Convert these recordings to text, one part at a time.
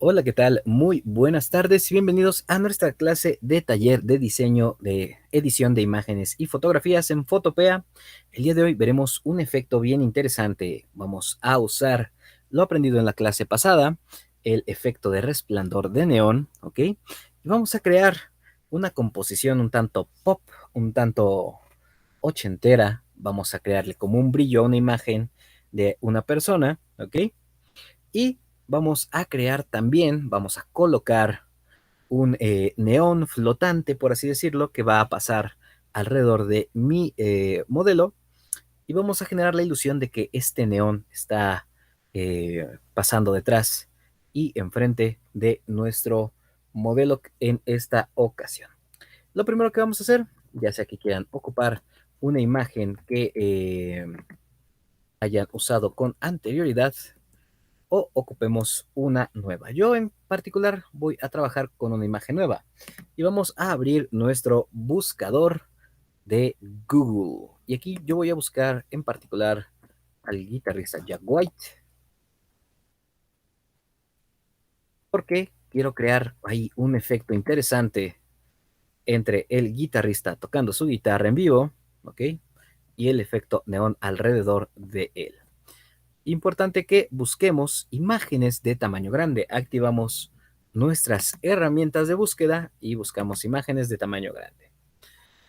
Hola, ¿qué tal? Muy buenas tardes y bienvenidos a nuestra clase de taller de diseño de edición de imágenes y fotografías en Photopea. El día de hoy veremos un efecto bien interesante. Vamos a usar lo aprendido en la clase pasada, el efecto de resplandor de neón, ¿ok? Y vamos a crear una composición un tanto pop, un tanto ochentera. Vamos a crearle como un brillo a una imagen de una persona, ¿ok? Y vamos a crear también, vamos a colocar un neón flotante, por así decirlo, que va a pasar alrededor de mi modelo y vamos a generar la ilusión de que este neón está pasando detrás y enfrente de nuestro modelo en esta ocasión. Lo primero que vamos a hacer, ya sea que quieran ocupar una imagen que hayan usado con anterioridad, o ocupemos una nueva. Yo en particular voy a trabajar con una imagen nueva y vamos a abrir nuestro buscador de Google. Y aquí yo voy a buscar en particular al guitarrista Jack White porque quiero crear ahí un efecto interesante entre el guitarrista tocando su guitarra en vivo, ¿ok? Y el efecto neón alrededor de él. Importante que busquemos imágenes de tamaño grande. Activamos nuestras herramientas de búsqueda y buscamos imágenes de tamaño grande.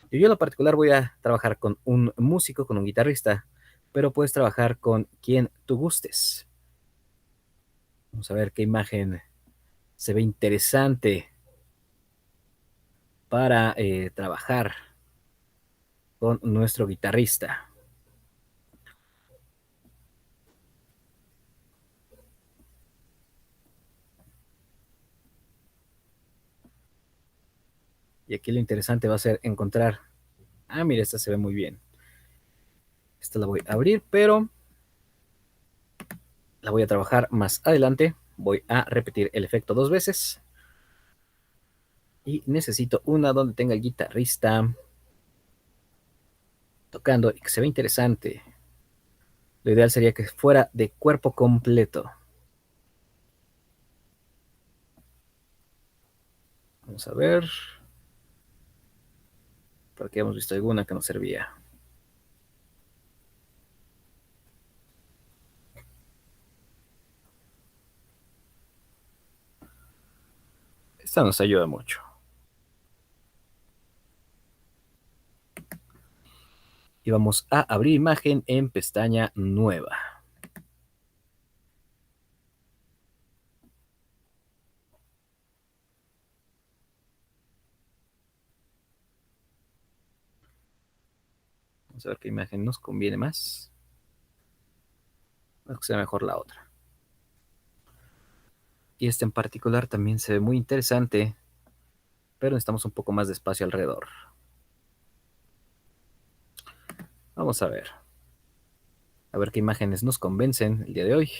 Yo en lo particular voy a trabajar con un músico, con un guitarrista, pero puedes trabajar con quien tú gustes. Vamos a ver qué imagen se ve interesante para trabajar con nuestro guitarrista. Y aquí lo interesante va a ser encontrar, mira, esta se ve muy bien. Esta la voy a abrir, pero la voy a trabajar más adelante. Voy a repetir el efecto 2 veces. Y necesito una donde tenga el guitarrista tocando y que se ve interesante. Lo ideal sería que fuera de cuerpo completo. Vamos a ver. Porque hemos visto alguna que no servía. Esta nos ayuda mucho. Y vamos a abrir imagen en pestaña nueva. Vamos a ver qué imagen nos conviene más. Creo que sea mejor la otra. Y este en particular también se ve muy interesante, pero necesitamos un poco más de espacio alrededor. Vamos a ver. A ver qué imágenes nos convencen el día de hoy.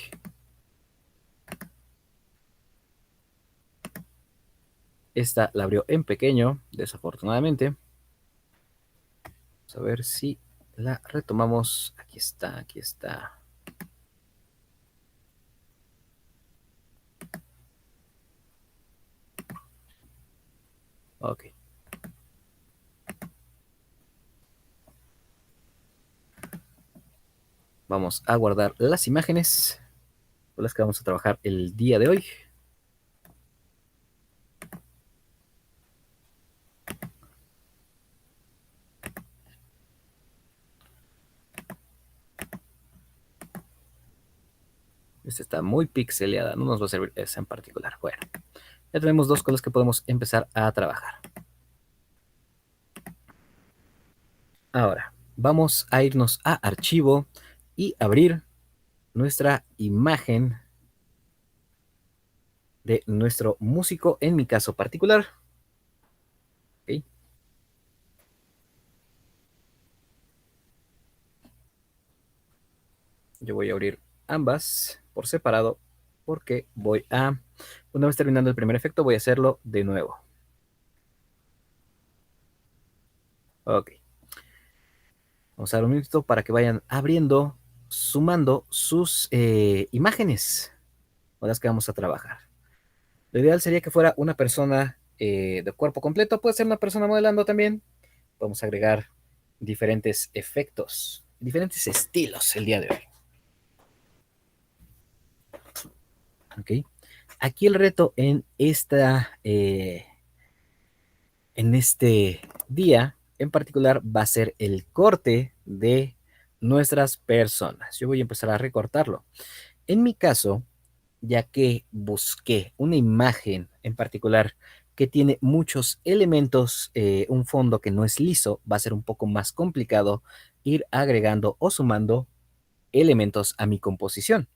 Esta la abrió en pequeño, desafortunadamente. Vamos a ver si la retomamos. Aquí está, aquí está. Ok. Vamos a guardar las imágenes con las que vamos a trabajar el día de hoy. Esta está muy pixeleada, no nos va a servir esa en particular. Bueno, ya tenemos dos con las que podemos empezar a trabajar. Ahora, vamos a irnos a archivo y abrir nuestra imagen de nuestro músico, en mi caso particular. ¿Okay? Yo voy a abrir ambas por separado porque una vez terminando el primer efecto, voy a hacerlo de nuevo. Ok. Vamos a dar un minuto para que vayan abriendo, sumando sus imágenes con las que vamos a trabajar. Lo ideal sería que fuera una persona de cuerpo completo, puede ser una persona modelando también. Vamos a agregar diferentes efectos, diferentes estilos el día de hoy. ¿Ok? Aquí el reto en este día en particular va a ser el corte de nuestras personas. Yo voy a empezar a recortarlo. En mi caso, ya que busqué una imagen en particular que tiene muchos elementos, un fondo que no es liso, va a ser un poco más complicado ir agregando o sumando elementos a mi composición.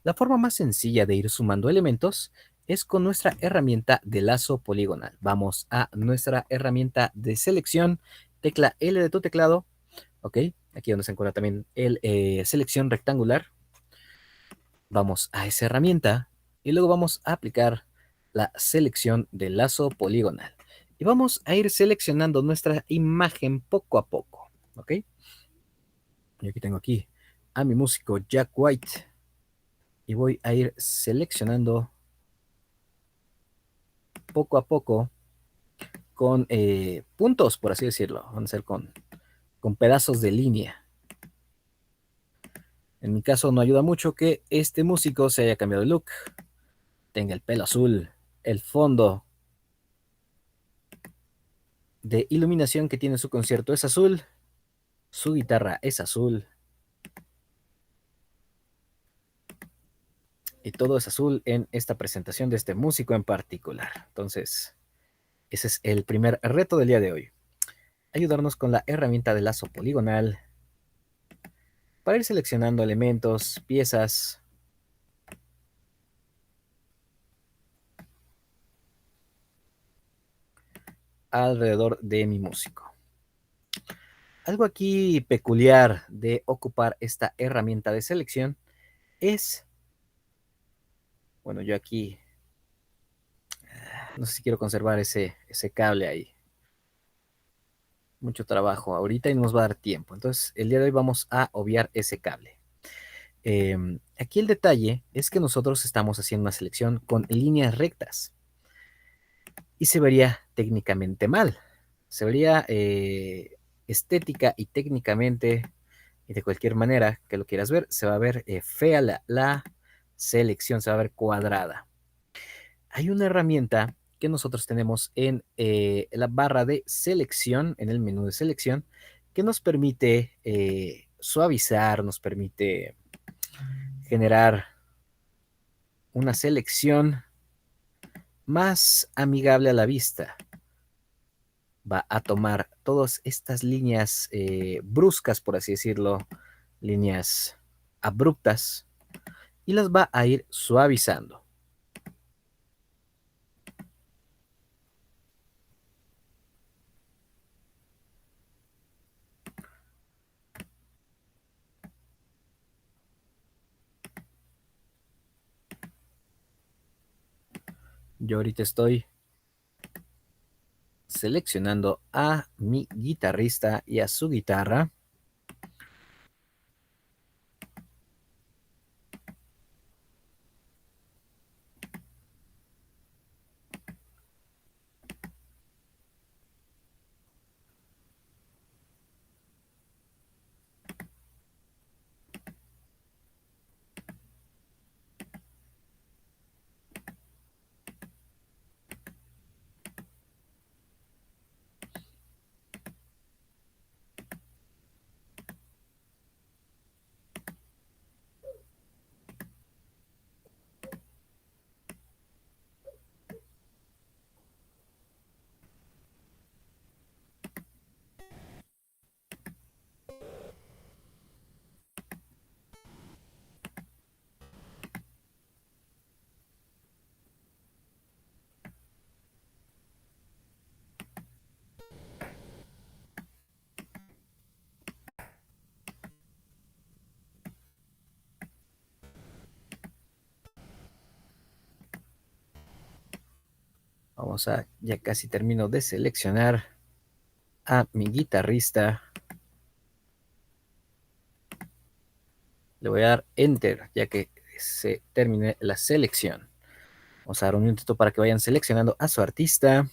La forma más sencilla de ir sumando elementos es con nuestra herramienta de lazo poligonal. Vamos a nuestra herramienta de selección, tecla L de tu teclado, ¿ok? Aquí donde se encuentra también el selección rectangular. Vamos a esa herramienta y luego vamos a aplicar la selección de lazo poligonal. Y vamos a ir seleccionando nuestra imagen poco a poco, ¿ok? Y aquí tengo aquí a mi músico Jack White y voy a ir seleccionando poco a poco con puntos, por así decirlo. Van a ser con pedazos de línea. En mi caso no ayuda mucho que este músico se haya cambiado de look, tenga el pelo azul, el fondo de iluminación que tiene su concierto es azul, su guitarra es azul y todo es azul en esta presentación de este músico en particular. Entonces, ese es el primer reto del día de hoy. Ayudarnos con la herramienta de lazo poligonal para ir seleccionando elementos, piezas alrededor de mi músico. Algo aquí peculiar de ocupar esta herramienta de selección es, bueno, yo aquí no sé si quiero conservar ese cable ahí. Mucho trabajo ahorita y no nos va a dar tiempo. Entonces, el día de hoy vamos a obviar ese cable. Aquí el detalle es que nosotros estamos haciendo una selección con líneas rectas y se vería técnicamente mal. Se vería estética y técnicamente y de cualquier manera que lo quieras ver, se va a ver fea la selección, se va a ver cuadrada. Hay una herramienta que nosotros tenemos en la barra de selección, en el menú de selección, que nos permite suavizar, nos permite generar una selección más amigable a la vista. Va a tomar todas estas líneas bruscas, por así decirlo, líneas abruptas, y las va a ir suavizando. Yo ahorita estoy seleccionando a mi guitarrista y a su guitarra. Vamos a, ya casi termino de seleccionar a mi guitarrista. Le voy a dar Enter, ya que se termine la selección. Vamos a dar un minutito para que vayan seleccionando a su artista.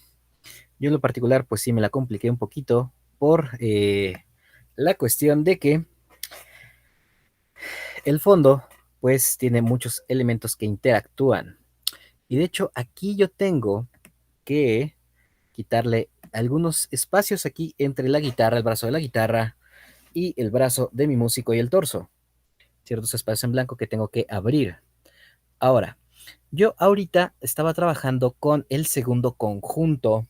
Yo en lo particular, pues sí me la compliqué un poquito por la cuestión de que el fondo, pues tiene muchos elementos que interactúan. Y de hecho, aquí yo tengo que quitarle algunos espacios aquí entre la guitarra, el brazo de la guitarra y el brazo de mi músico y el torso. Ciertos espacios en blanco que tengo que abrir. Ahora, yo ahorita estaba trabajando con el segundo conjunto,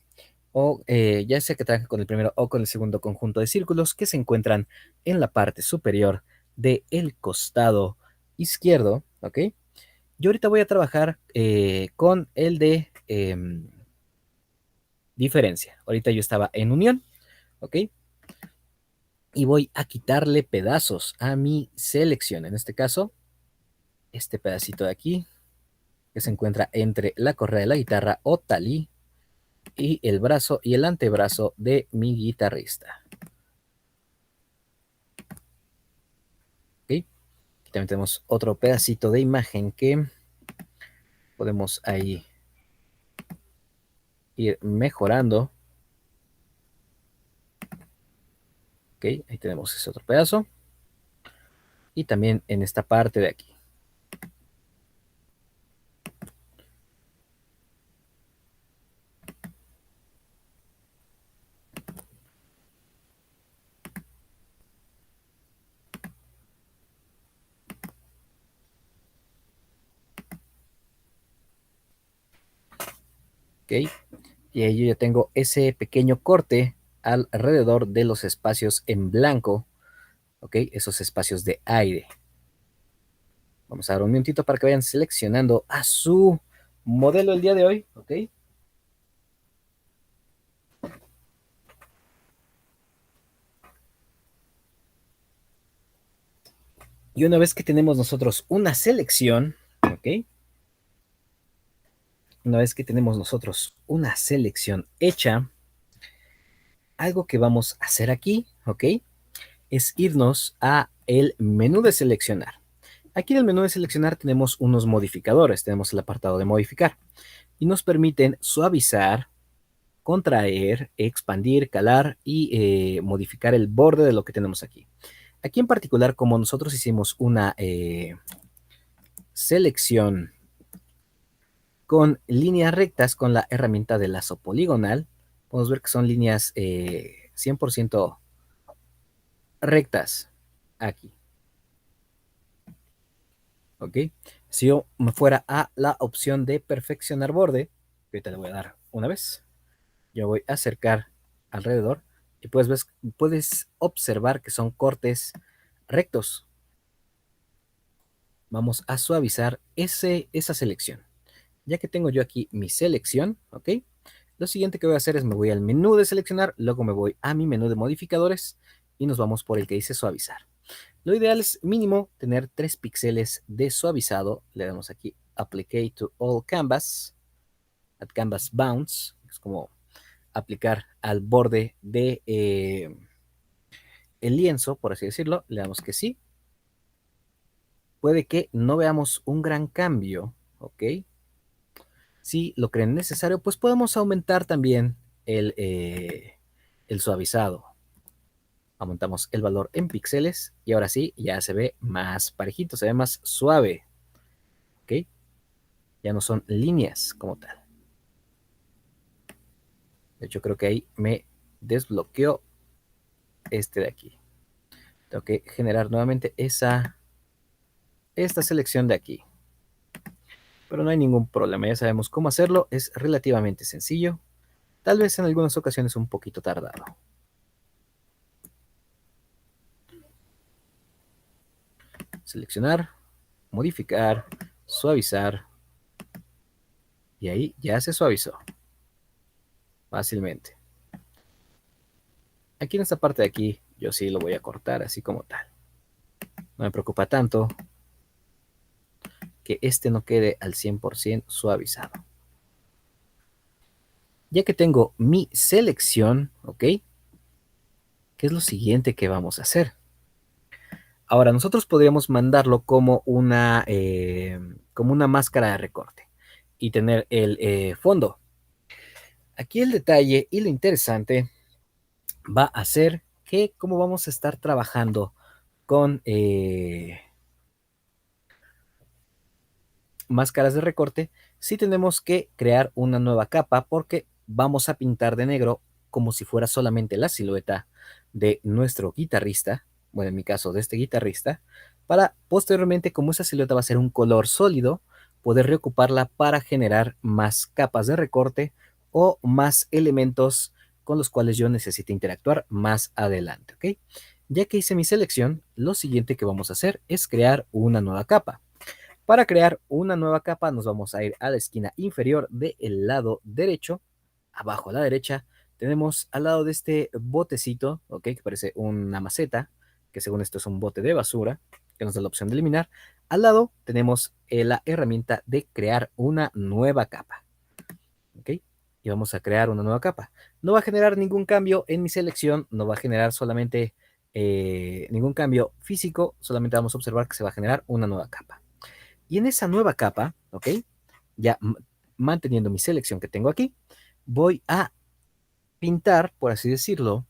o ya sea que trabaje con el primero o con el segundo conjunto de círculos que se encuentran en la parte superior del costado izquierdo, ¿ok? Yo ahorita voy a trabajar con el de diferencia. Ahorita yo estaba en unión, ¿ok? Y voy a quitarle pedazos a mi selección. En este caso, este pedacito de aquí, que se encuentra entre la correa de la guitarra o talí y el brazo y el antebrazo de mi guitarrista. ¿Ok? Aquí también tenemos otro pedacito de imagen que podemos ahí ir mejorando. ¿Ok? Ahí tenemos ese otro pedazo. Y también en esta parte de aquí. ¿Ok? Y ahí yo ya tengo ese pequeño corte alrededor de los espacios en blanco, ¿ok? Esos espacios de aire. Vamos a dar un minutito para que vayan seleccionando a su modelo el día de hoy, ¿ok? Y una vez que tenemos nosotros una selección, ¿ok? Una vez que tenemos nosotros una selección hecha, algo que vamos a hacer aquí, ¿ok? Es irnos a el menú de seleccionar. Aquí en el menú de seleccionar tenemos unos modificadores, tenemos el apartado de modificar y nos permiten suavizar, contraer, expandir, calar y modificar el borde de lo que tenemos aquí. Aquí en particular, como nosotros hicimos una selección con líneas rectas con la herramienta de lazo poligonal, podemos ver que son líneas 100% rectas aquí. ¿Ok? Si yo me fuera a la opción de perfeccionar borde, que ahorita le voy a dar una vez, yo voy a acercar alrededor y puedes observar que son cortes rectos. Vamos a suavizar esa selección. Ya que tengo yo aquí mi selección, ¿ok? Lo siguiente que voy a hacer es me voy al menú de seleccionar, luego me voy a mi menú de modificadores y nos vamos por el que dice suavizar. Lo ideal es mínimo tener 3 píxeles de suavizado. Le damos aquí Apply to All Canvas, at Canvas Bounce, es como aplicar al borde de el lienzo, por así decirlo. Le damos que sí. Puede que no veamos un gran cambio, ¿ok? Si lo creen necesario, pues podemos aumentar también el suavizado. Aumentamos el valor en píxeles y ahora sí, ya se ve más parejito, se ve más suave. ¿Ok? Ya no son líneas como tal. De hecho, creo que ahí me desbloqueó este de aquí. Tengo que generar nuevamente esta selección de aquí. Pero no hay ningún problema, ya sabemos cómo hacerlo, es relativamente sencillo. Tal vez en algunas ocasiones un poquito tardado. Seleccionar, modificar, suavizar. Y ahí ya se suavizó fácilmente. Aquí en esta parte de aquí, yo sí lo voy a cortar así como tal. No me preocupa tanto que este no quede al 100% suavizado. Ya que tengo mi selección, ¿ok? ¿Qué es lo siguiente que vamos a hacer? Ahora, nosotros podríamos mandarlo como una máscara de recorte. y tener el fondo. Aquí el detalle y lo interesante va a ser que como vamos a estar trabajando con máscaras de recorte, sí tenemos que crear una nueva capa porque vamos a pintar de negro como si fuera solamente la silueta de nuestro guitarrista, bueno, en mi caso de este guitarrista, para posteriormente, como esa silueta va a ser un color sólido, poder reocuparla para generar más capas de recorte o más elementos con los cuales yo necesite interactuar más adelante, ¿ok? Ya que hice mi selección, lo siguiente que vamos a hacer es crear una nueva capa. Para crear una nueva capa nos vamos a ir a la esquina inferior del lado derecho. Abajo a la derecha tenemos al lado de este botecito, ¿ok? Que parece una maceta, que según esto es un bote de basura, que nos da la opción de eliminar. Al lado tenemos la herramienta de crear una nueva capa, ¿ok? Y vamos a crear una nueva capa. No va a generar ningún cambio en mi selección, no va a generar solamente ningún cambio físico, solamente vamos a observar que se va a generar una nueva capa. Y en esa nueva capa, ¿ok? Ya manteniendo mi selección que tengo aquí, voy a pintar, por así decirlo,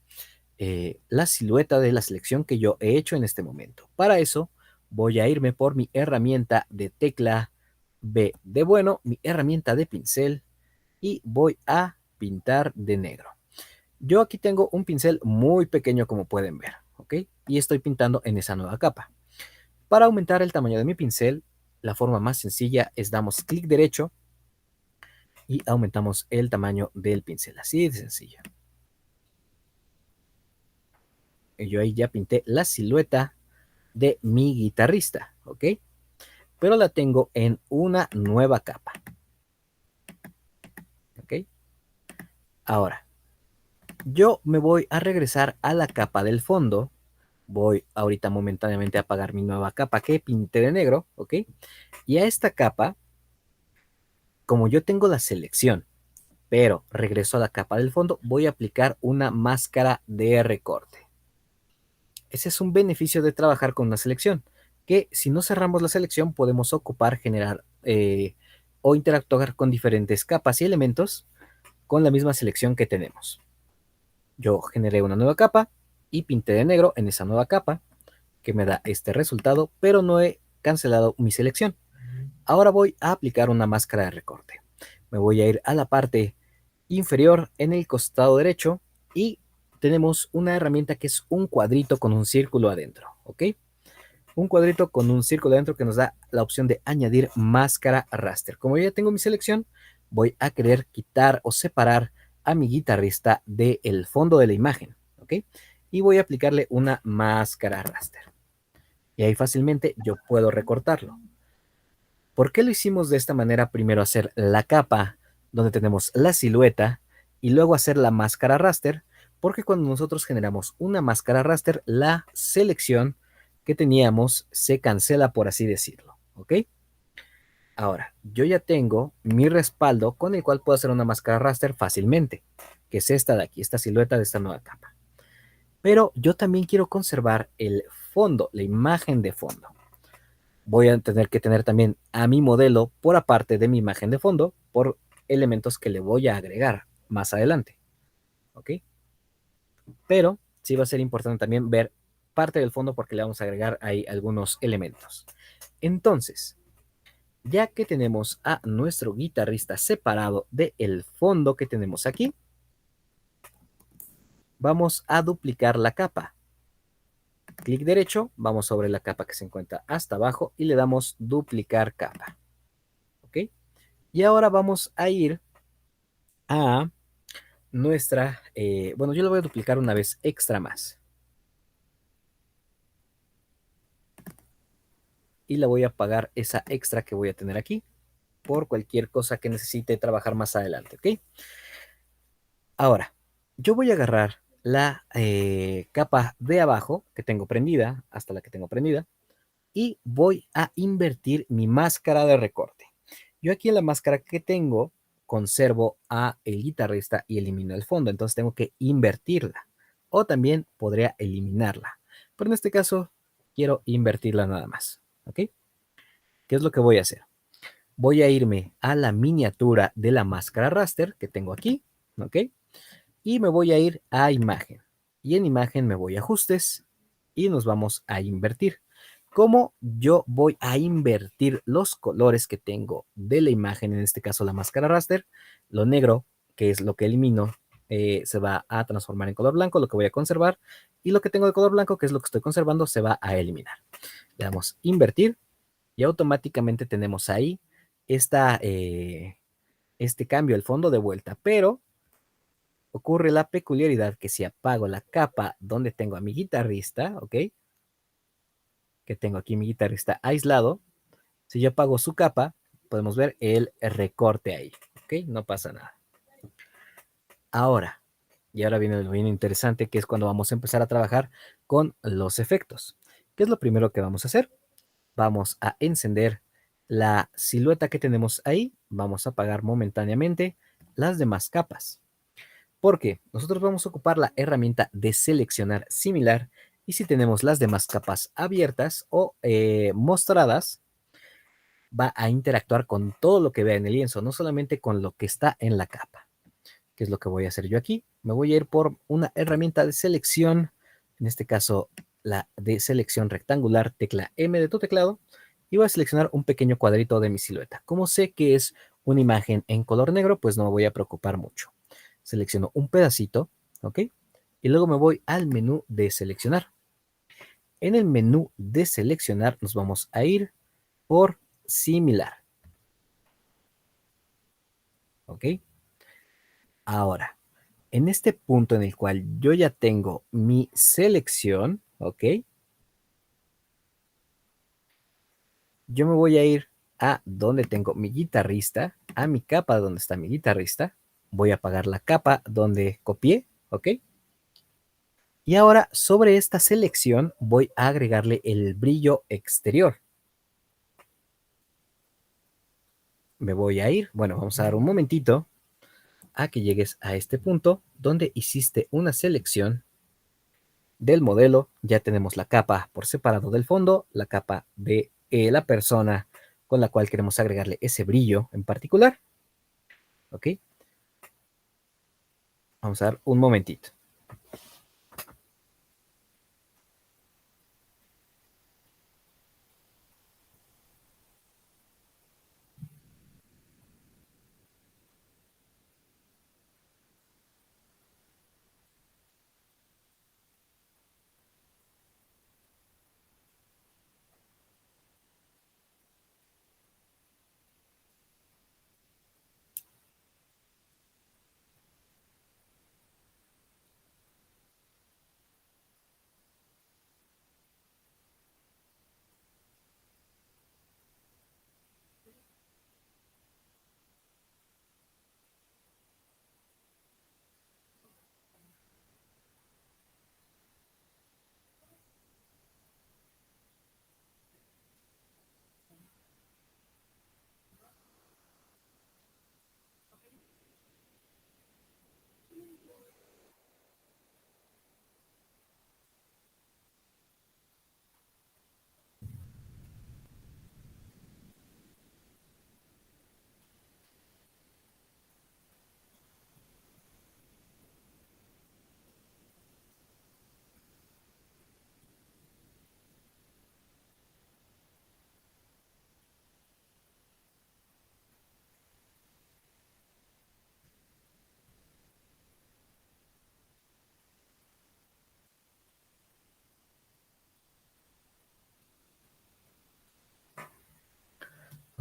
la silueta de la selección que yo he hecho en este momento. Para eso, voy a irme por mi herramienta de tecla B de bueno, mi herramienta de pincel, y voy a pintar de negro. Yo aquí tengo un pincel muy pequeño como pueden ver, ¿ok? Y estoy pintando en esa nueva capa. Para aumentar el tamaño de mi pincel, la forma más sencilla es damos clic derecho y aumentamos el tamaño del pincel. Así de sencillo. Y yo ahí ya pinté la silueta de mi guitarrista, ¿ok? Pero la tengo en una nueva capa, ¿ok? Ahora, yo me voy a regresar a la capa del fondo. Voy ahorita momentáneamente a apagar mi nueva capa que pinté de negro, ¿ok? Y a esta capa, como yo tengo la selección, pero regreso a la capa del fondo, voy a aplicar una máscara de recorte. Ese es un beneficio de trabajar con una selección, que si no cerramos la selección podemos ocupar, generar o interactuar con diferentes capas y elementos con la misma selección que tenemos. Yo generé una nueva capa y pinté de negro en esa nueva capa que me da este resultado, pero no he cancelado mi selección. Ahora voy a aplicar una máscara de recorte. Me voy a ir a la parte inferior en el costado derecho y tenemos una herramienta que es un cuadrito con un círculo adentro, ¿ok? Un cuadrito con un círculo adentro que nos da la opción de añadir máscara raster. Como ya tengo mi selección, voy a querer quitar o separar a mi guitarrista del fondo de la imagen, ¿ok? Y voy a aplicarle una máscara raster. Y ahí fácilmente yo puedo recortarlo. ¿Por qué lo hicimos de esta manera? Primero hacer la capa donde tenemos la silueta y luego hacer la máscara raster, porque cuando nosotros generamos una máscara raster, la selección que teníamos se cancela, por así decirlo, ¿ok? Ahora, yo ya tengo mi respaldo con el cual puedo hacer una máscara raster fácilmente, que es esta de aquí, esta silueta de esta nueva capa. Pero yo también quiero conservar el fondo, la imagen de fondo. Voy a tener que tener también a mi modelo por aparte de mi imagen de fondo, por elementos que le voy a agregar más adelante, ¿ok? Pero sí va a ser importante también ver parte del fondo porque le vamos a agregar ahí algunos elementos. Entonces, ya que tenemos a nuestro guitarrista separado del fondo que tenemos aquí, vamos a duplicar la capa. Clic derecho, vamos sobre la capa que se encuentra hasta abajo y le damos duplicar capa, ¿ok? Y ahora vamos a ir a nuestra, bueno, yo lo voy a duplicar una vez extra más. Y la voy a pagar esa extra que voy a tener aquí por cualquier cosa que necesite trabajar más adelante, ¿ok? Ahora, yo voy a agarrar la capa de abajo que tengo prendida, hasta la que tengo prendida, y voy a invertir mi máscara de recorte. Yo aquí en la máscara que tengo conservo a el guitarrista y elimino el fondo, entonces tengo que invertirla. O también podría eliminarla. Pero en este caso quiero invertirla nada más. ¿Ok? ¿Qué es lo que voy a hacer? voy a irme a la miniatura de la máscara raster que tengo aquí, ¿ok? Y me voy a ir a imagen. Y en imagen me voy a ajustes y nos vamos a invertir. ¿Cómo yo voy a invertir los colores que tengo de la imagen, en este caso la máscara raster? Lo negro, que es lo que elimino, se va a transformar en color blanco, lo que voy a conservar, y lo que tengo de color blanco, que es lo que estoy conservando, se va a eliminar. Le damos invertir y automáticamente tenemos ahí este cambio, el fondo de vuelta, pero ocurre la peculiaridad que si apago la capa donde tengo a mi guitarrista, ¿ok? Que tengo aquí mi guitarrista aislado, si yo apago su capa, podemos ver el recorte ahí, ¿ok? No pasa nada. Ahora, y ahora viene lo bien interesante, que es cuando vamos a empezar a trabajar con los efectos. ¿Qué es lo primero que vamos a hacer? Vamos a encender la silueta que tenemos ahí, vamos a apagar momentáneamente las demás capas, porque nosotros vamos a ocupar la herramienta de seleccionar similar y si tenemos las demás capas abiertas o mostradas, va a interactuar con todo lo que vea en el lienzo, no solamente con lo que está en la capa. ¿Qué es lo que voy a hacer yo aquí? Me voy a ir por una herramienta de selección, en este caso la de selección rectangular, tecla M de tu teclado, y voy a seleccionar un pequeño cuadrito de mi silueta. Como sé que es una imagen en color negro, pues no me voy a preocupar mucho. Selecciono un pedacito, ¿ok? Y luego me voy al menú de seleccionar. En el menú de seleccionar nos vamos a ir por similar, ¿ok? Ahora, en este punto en el cual yo ya tengo mi selección, ¿ok? Yo me voy a ir a donde tengo mi guitarrista, a mi capa donde está mi guitarrista. Voy a apagar la capa donde copié, ¿ok? Y ahora sobre esta selección voy a agregarle el brillo exterior. Me voy a ir, bueno, vamos a dar un momentito a que llegues a este punto donde hiciste una selección del modelo. Ya tenemos la capa por separado del fondo, la capa de la persona con la cual queremos agregarle ese brillo en particular. ¿Ok? Vamos a dar un momentito.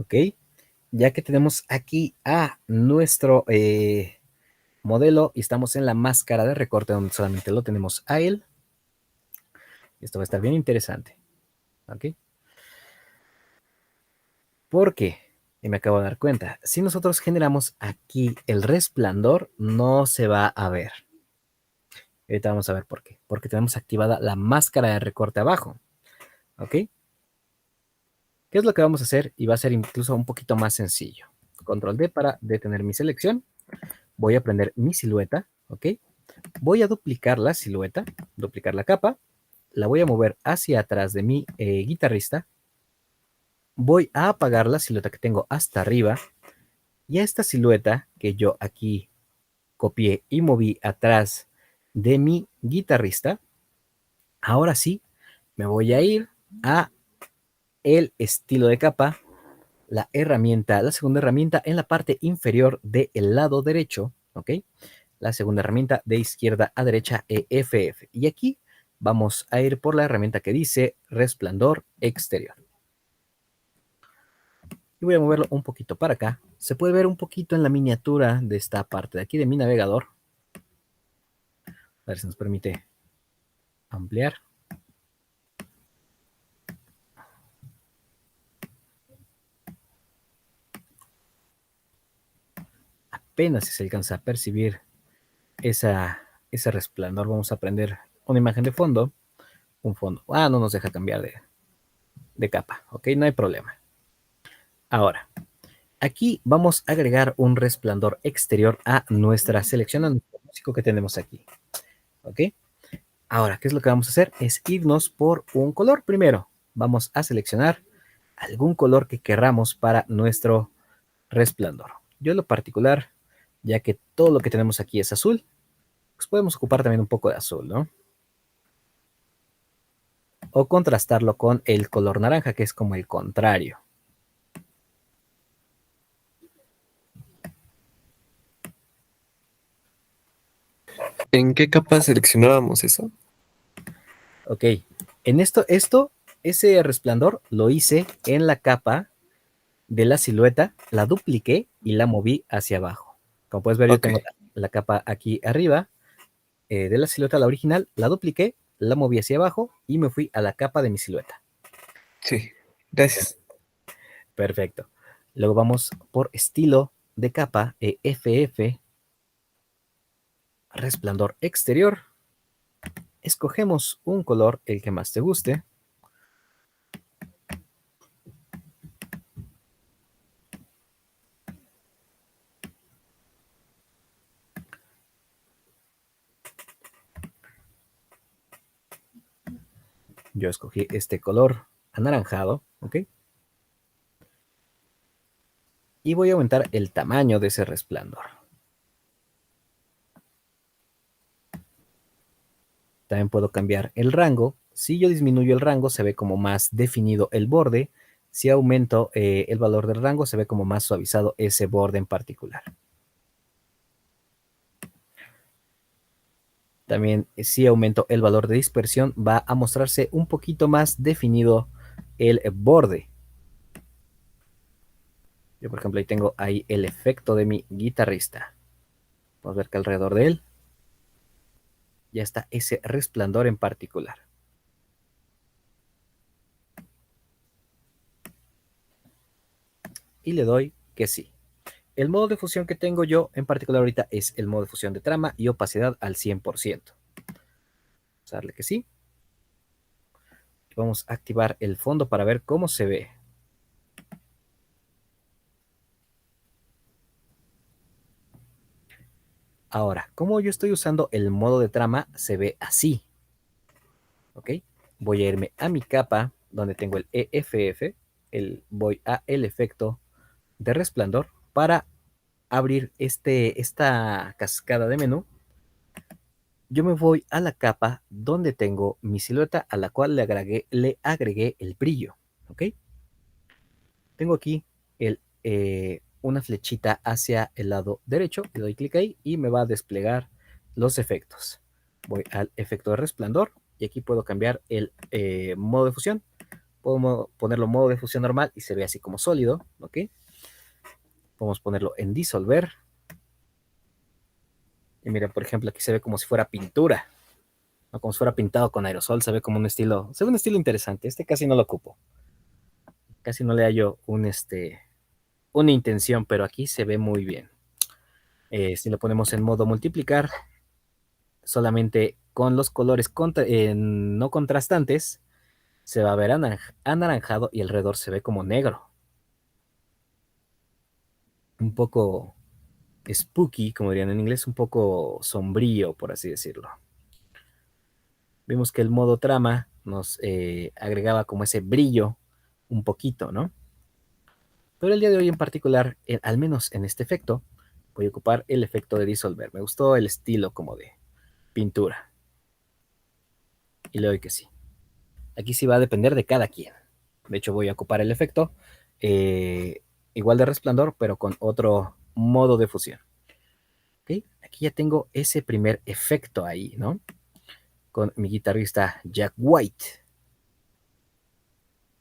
¿Ok? Ya que tenemos aquí a nuestro modelo y estamos en la máscara de recorte donde solamente lo tenemos a él. Esto va a estar bien interesante. ¿Ok? Porque, y me acabo de dar cuenta, si nosotros generamos aquí el resplandor, no se va a ver. Ahorita vamos a ver por qué. Porque tenemos activada la máscara de recorte abajo. ¿Ok? ¿Qué es lo que vamos a hacer? Y va a ser incluso un poquito más sencillo. Control D para detener mi selección. Voy a prender mi silueta. ¿Ok? Voy a duplicar la silueta, duplicar la capa. La voy a mover hacia atrás de mi guitarrista. voy a apagar la silueta que tengo hasta arriba y a esta silueta que yo aquí copié y moví atrás de mi guitarrista, ahora sí me voy a ir a el estilo de capa, la herramienta, la segunda herramienta en la parte inferior del lado derecho, ¿ok? La segunda herramienta de izquierda a derecha, EFF. Y aquí vamos a ir por la herramienta que dice resplandor exterior. Y voy a moverlo un poquito para acá. Se puede ver un poquito en la miniatura de esta parte de aquí de mi navegador. A ver si nos permite ampliar. Apenas si se alcanza a percibir ese resplandor. Vamos a prender una imagen de fondo. Un fondo. Ah, no nos deja cambiar de capa. Ok, no hay problema. Ahora, aquí vamos a agregar un resplandor exterior a nuestra selección, a nuestro músico que tenemos aquí. Ok. Ahora, ¿qué es lo que vamos a hacer? Es irnos por un color primero. Vamos a seleccionar algún color que querramos para nuestro resplandor. Yo en lo particular, ya que todo lo que tenemos aquí es azul, pues podemos ocupar también un poco de azul, ¿no? O contrastarlo con el color naranja, que es como el contrario. ¿En qué capa seleccionábamos eso? Ok, en ese resplandor lo hice en la capa de la silueta, la dupliqué y la moví hacia abajo. Como puedes ver, yo Ok, tengo la capa aquí arriba de la silueta, la original, la dupliqué, la moví hacia abajo y me fui a la capa de mi silueta. sí, gracias. Perfecto. Luego vamos por estilo de capa, FF, resplandor exterior. Escogemos un color, el que más te guste. Yo escogí este color anaranjado, ¿ok? Y voy a aumentar el tamaño de ese resplandor. También puedo cambiar el rango. Si yo disminuyo el rango, se ve como más definido el borde. Si aumento el valor del rango, se ve como más suavizado ese borde en particular. También si aumento el valor de dispersión, va a mostrarse un poquito más definido el borde. Yo, por ejemplo, ahí tengo ahí el efecto de mi guitarrista. Vamos a ver que alrededor de él ya está ese resplandor en particular. Y le doy que sí. El modo de fusión que tengo yo en particular ahorita es el modo de fusión de trama y opacidad al 100%. Vamos a darle que sí. Vamos a activar el fondo para ver cómo se ve. Ahora, como yo estoy usando el modo de trama, se ve así. ¿Ok? Voy a irme a mi capa donde tengo el EFF. Voy a el efecto de resplandor para abrir esta cascada de menú. Yo me voy a la capa donde tengo mi silueta a la cual le agregué el brillo. ¿Ok? Tengo aquí una flechita hacia el lado derecho, le doy clic ahí y me va a desplegar los efectos. Voy al efecto de resplandor y aquí puedo cambiar el modo de fusión. Puedo ponerlo en modo de fusión normal y se ve así como sólido, ¿ok? Podemos ponerlo en disolver. Y mira, por ejemplo, aquí se ve como si fuera pintura, ¿no? Como si fuera pintado con aerosol, se ve un estilo interesante. Este casi no lo ocupo. Casi no le hallo una intención, pero aquí se ve muy bien. Si lo ponemos en modo multiplicar, solamente con los colores no contrastantes, se va a ver anaranjado y alrededor se ve como negro. Un poco spooky, como dirían en inglés, un poco sombrío, por así decirlo. Vimos que el modo trama nos agregaba como ese brillo un poquito, ¿no? Pero el día de hoy en particular, al menos en este efecto, voy a ocupar el efecto de disolver. Me gustó el estilo como de pintura. Y le doy que sí. Aquí sí va a depender de cada quien. De hecho, voy a ocupar el efecto eh, igual de resplandor, pero con otro modo de fusión. ¿Ok? Aquí ya tengo ese primer efecto ahí, ¿no? Con mi guitarrista Jack White.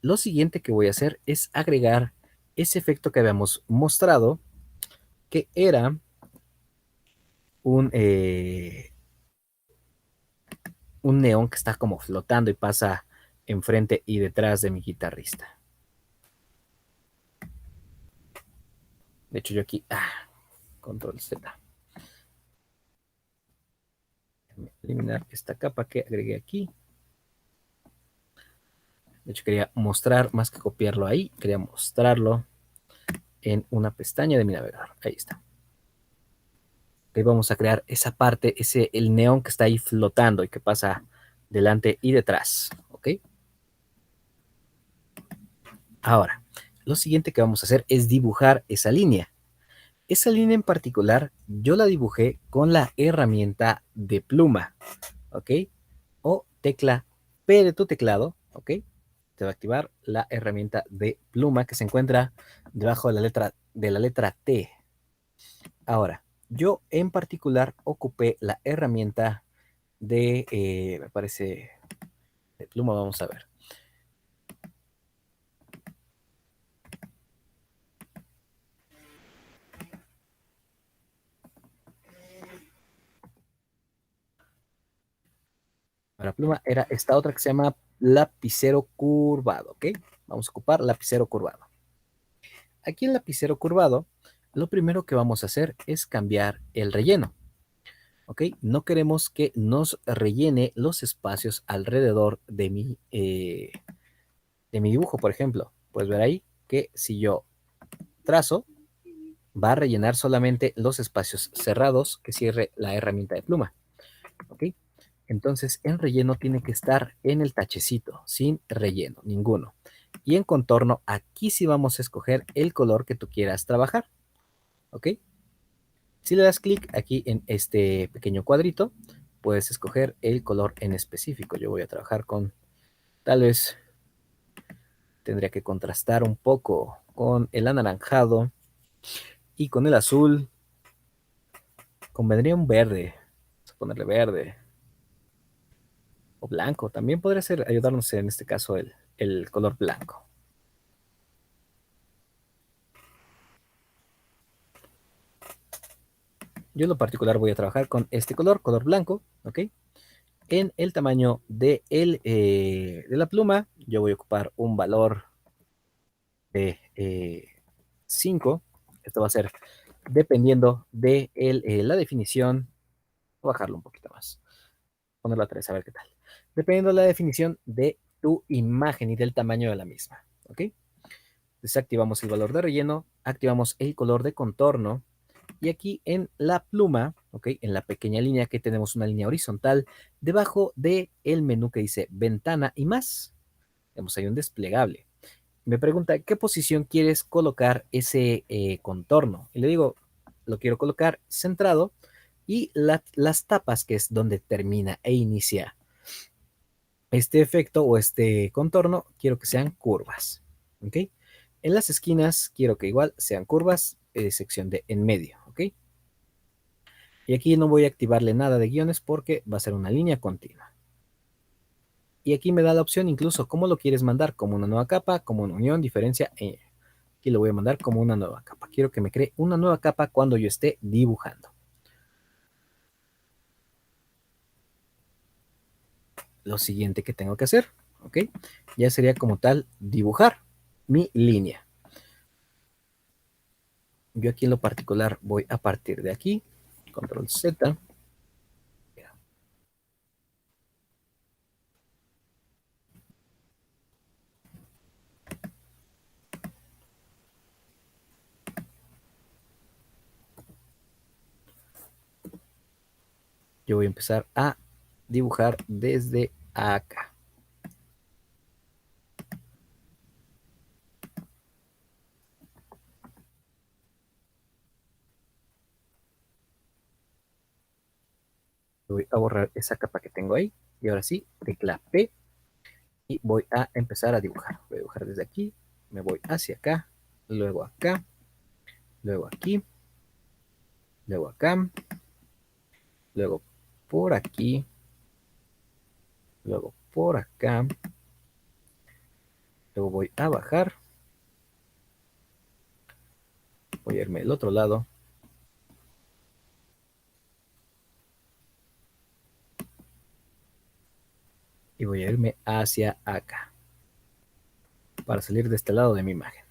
Lo siguiente que voy a hacer es agregar ese efecto que habíamos mostrado, que era un, un neón que está como flotando y pasa enfrente y detrás de mi guitarrista. De hecho, yo aquí, control Z, eliminar esta capa que agregué aquí. De hecho, quería mostrar, más que copiarlo ahí, quería mostrarlo en una pestaña de mi navegador. Ahí está. Ahí vamos a crear esa parte, el neón que está ahí flotando y que pasa delante y detrás. ¿Ok? Ahora, lo siguiente que vamos a hacer es dibujar esa línea. Esa línea en particular, yo la dibujé con la herramienta de pluma. ¿Ok? O tecla P de tu teclado. ¿Ok? Te va a activar la herramienta de pluma que se encuentra debajo de la letra T. Ahora, yo en particular ocupé la herramienta me parece, de pluma, vamos a ver. Para pluma era esta otra que se llama lapicero curvado, ¿ok? Vamos a ocupar lapicero curvado. Aquí en lapicero curvado, lo primero que vamos a hacer es cambiar el relleno. ¿Ok? No queremos que nos rellene los espacios alrededor de mi dibujo, por ejemplo. Puedes ver ahí que si yo trazo, va a rellenar solamente los espacios cerrados que cierre la herramienta de pluma. ¿Ok? Entonces, el relleno tiene que estar en el tachecito, sin relleno, ninguno. Y en contorno, aquí sí vamos a escoger el color que tú quieras trabajar. ¿Ok? Si le das clic aquí en este pequeño cuadrito, puedes escoger el color en específico. Yo voy a trabajar con, tal vez tendría que contrastar un poco con el anaranjado y con el azul. Convendría un verde. Vamos a ponerle verde o blanco. También podría ser ayudarnos en este caso el color blanco. Yo en lo particular voy a trabajar con este color blanco, ¿ok? En el tamaño de la pluma, yo voy a ocupar un valor de 5. Esto va a ser dependiendo de la definición. Voy a bajarlo un poquito más. Ponerlo a 3, a ver qué tal. Dependiendo de la definición de tu imagen y del tamaño de la misma, ¿ok? Desactivamos el valor de relleno, activamos el color de contorno. Y aquí en la pluma, ¿ok? En la pequeña línea que tenemos una línea horizontal, debajo del menú que dice ventana y más, tenemos ahí un desplegable. Me pregunta, ¿qué posición quieres colocar ese contorno? Y le digo, lo quiero colocar centrado y las tapas, que es donde termina e inicia este efecto o este contorno, quiero que sean curvas, ¿ok? En las esquinas quiero que igual sean curvas, sección de en medio, ¿ok? Y aquí no voy a activarle nada de guiones porque va a ser una línea continua. Y aquí me da la opción incluso cómo lo quieres mandar, como una nueva capa, como una unión, diferencia. Aquí lo voy a mandar como una nueva capa. Quiero que me cree una nueva capa cuando yo esté dibujando. Lo siguiente que tengo que hacer, ¿ok? Ya sería como tal dibujar mi línea. Yo aquí en lo particular voy a partir de aquí, control Z. Yo voy a empezar a dibujar desde acá. Voy a borrar esa capa que tengo ahí. Y ahora sí, tecla P. Y voy a empezar a dibujar. Voy a dibujar desde aquí. Me voy hacia acá. Luego acá. Luego aquí. Luego acá. Luego por aquí. Luego por acá. Luego voy a bajar. Voy a irme al otro lado. Y voy a irme hacia acá. Para salir de este lado de mi imagen.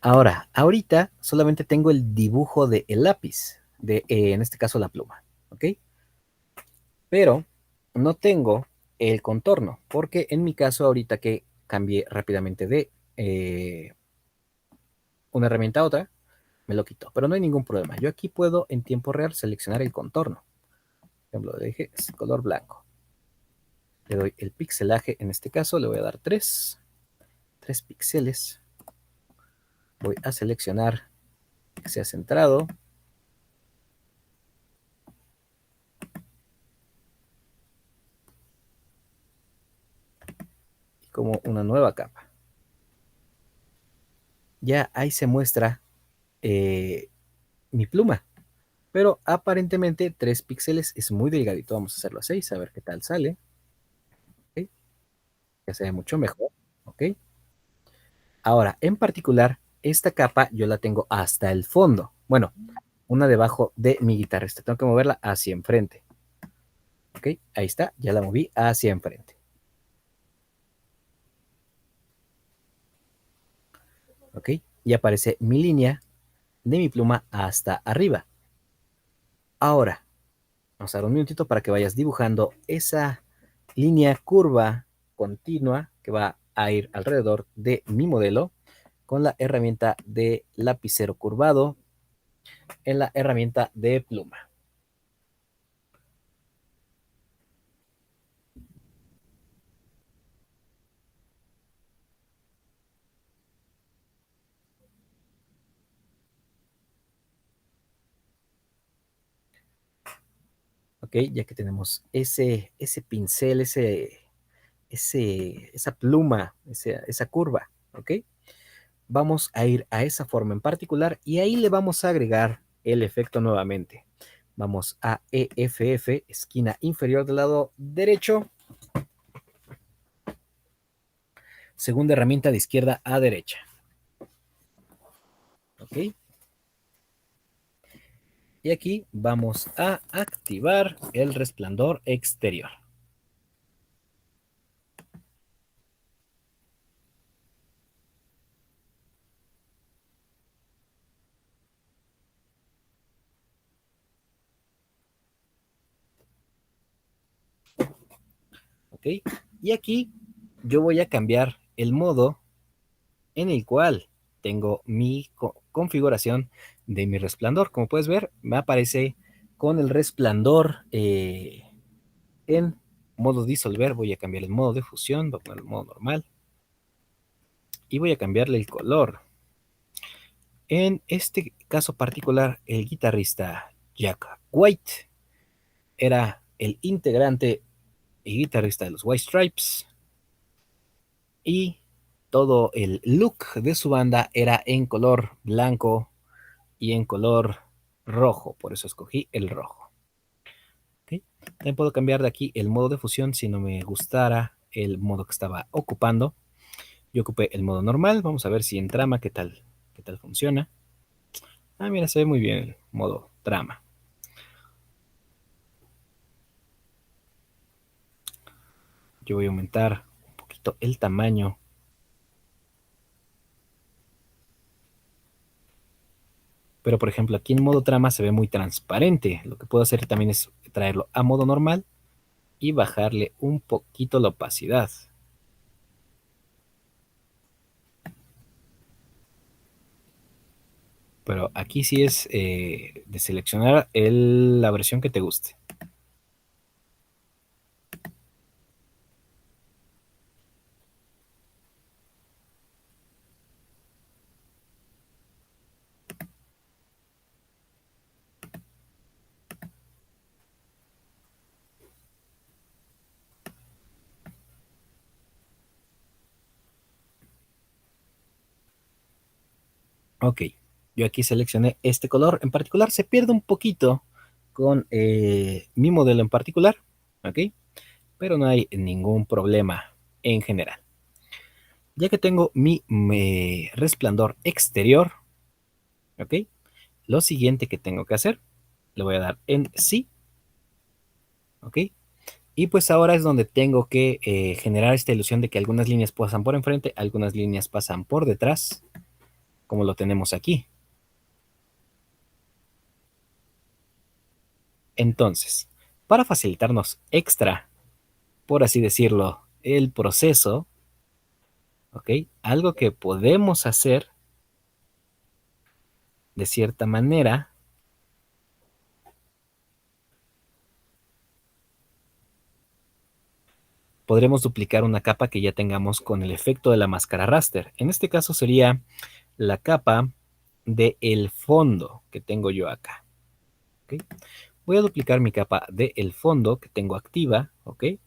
Ahora, ahorita solamente tengo el dibujo del lápiz, en este caso la pluma, ¿ok? Pero no tengo el contorno, porque en mi caso ahorita que cambié rápidamente de una herramienta a otra, me lo quitó, pero no hay ningún problema. Yo aquí puedo en tiempo real seleccionar el contorno. Por ejemplo, le dije es color blanco. Le doy el pixelaje, en este caso le voy a dar 3 píxeles. Voy a seleccionar que sea centrado. Y como una nueva capa. Ya ahí se muestra eh, mi pluma. Pero aparentemente 3 píxeles es muy delgadito. Vamos a hacerlo a 6, a ver qué tal sale. ¿Okay? Ya se ve mucho mejor. ¿Ok? Ahora, en particular, esta capa yo la tengo hasta el fondo. Bueno, una debajo de mi guitarrista. Tengo que moverla hacia enfrente. ¿Ok? Ahí está, ya la moví hacia enfrente. ¿Ok? Y aparece mi línea de mi pluma hasta arriba. Ahora, vamos a dar un minutito para que vayas dibujando esa línea curva continua que va a ir alrededor de mi modelo con la herramienta de lapicero curvado en la herramienta de pluma. ¿Ok? Ya que tenemos ese pincel, esa pluma, esa curva. ¿Ok? Vamos a ir a esa forma en particular y ahí le vamos a agregar el efecto nuevamente. Vamos a EFF, esquina inferior del lado derecho. Segunda herramienta de izquierda a derecha. ¿Ok? Y aquí vamos a activar el resplandor exterior. ¿Ok? Y aquí yo voy a cambiar el modo en el cual tengo mi configuración de mi resplandor. Como puedes ver, me aparece con el resplandor en modo disolver. Voy a cambiar el modo de fusión, voy a poner el modo normal y voy a cambiarle el color. En este caso particular, el guitarrista Jack White era el integrante y guitarrista de los White Stripes y todo el look de su banda era en color blanco y en color rojo, por eso escogí el rojo. ¿Okay? También puedo cambiar de aquí el modo de fusión si no me gustara el modo que estaba ocupando. Yo ocupé el modo normal, vamos a ver si en trama qué tal funciona. Ah, mira, se ve muy bien el modo trama. Yo voy a aumentar un poquito el tamaño. Pero por ejemplo, aquí en modo trama se ve muy transparente. Lo que puedo hacer también es traerlo a modo normal y bajarle un poquito la opacidad. Pero aquí sí es de seleccionar la versión que te guste. Ok, yo aquí seleccioné este color en particular. Se pierde un poquito con mi modelo en particular, ok, pero no hay ningún problema en general. Ya que tengo mi resplandor exterior, ok, lo siguiente que tengo que hacer, le voy a dar en sí, ok, y pues ahora es donde tengo que generar esta ilusión de que algunas líneas pasan por enfrente, algunas líneas pasan por detrás, como lo tenemos aquí. Entonces, para facilitarnos extra, por así decirlo, el proceso, ¿ok? Algo que podemos hacer de cierta manera, podremos duplicar una capa que ya tengamos con el efecto de la máscara raster. En este caso sería la capa del fondo que tengo yo acá, ¿ok? Voy a duplicar mi capa del fondo que tengo activa, ¿ok? Que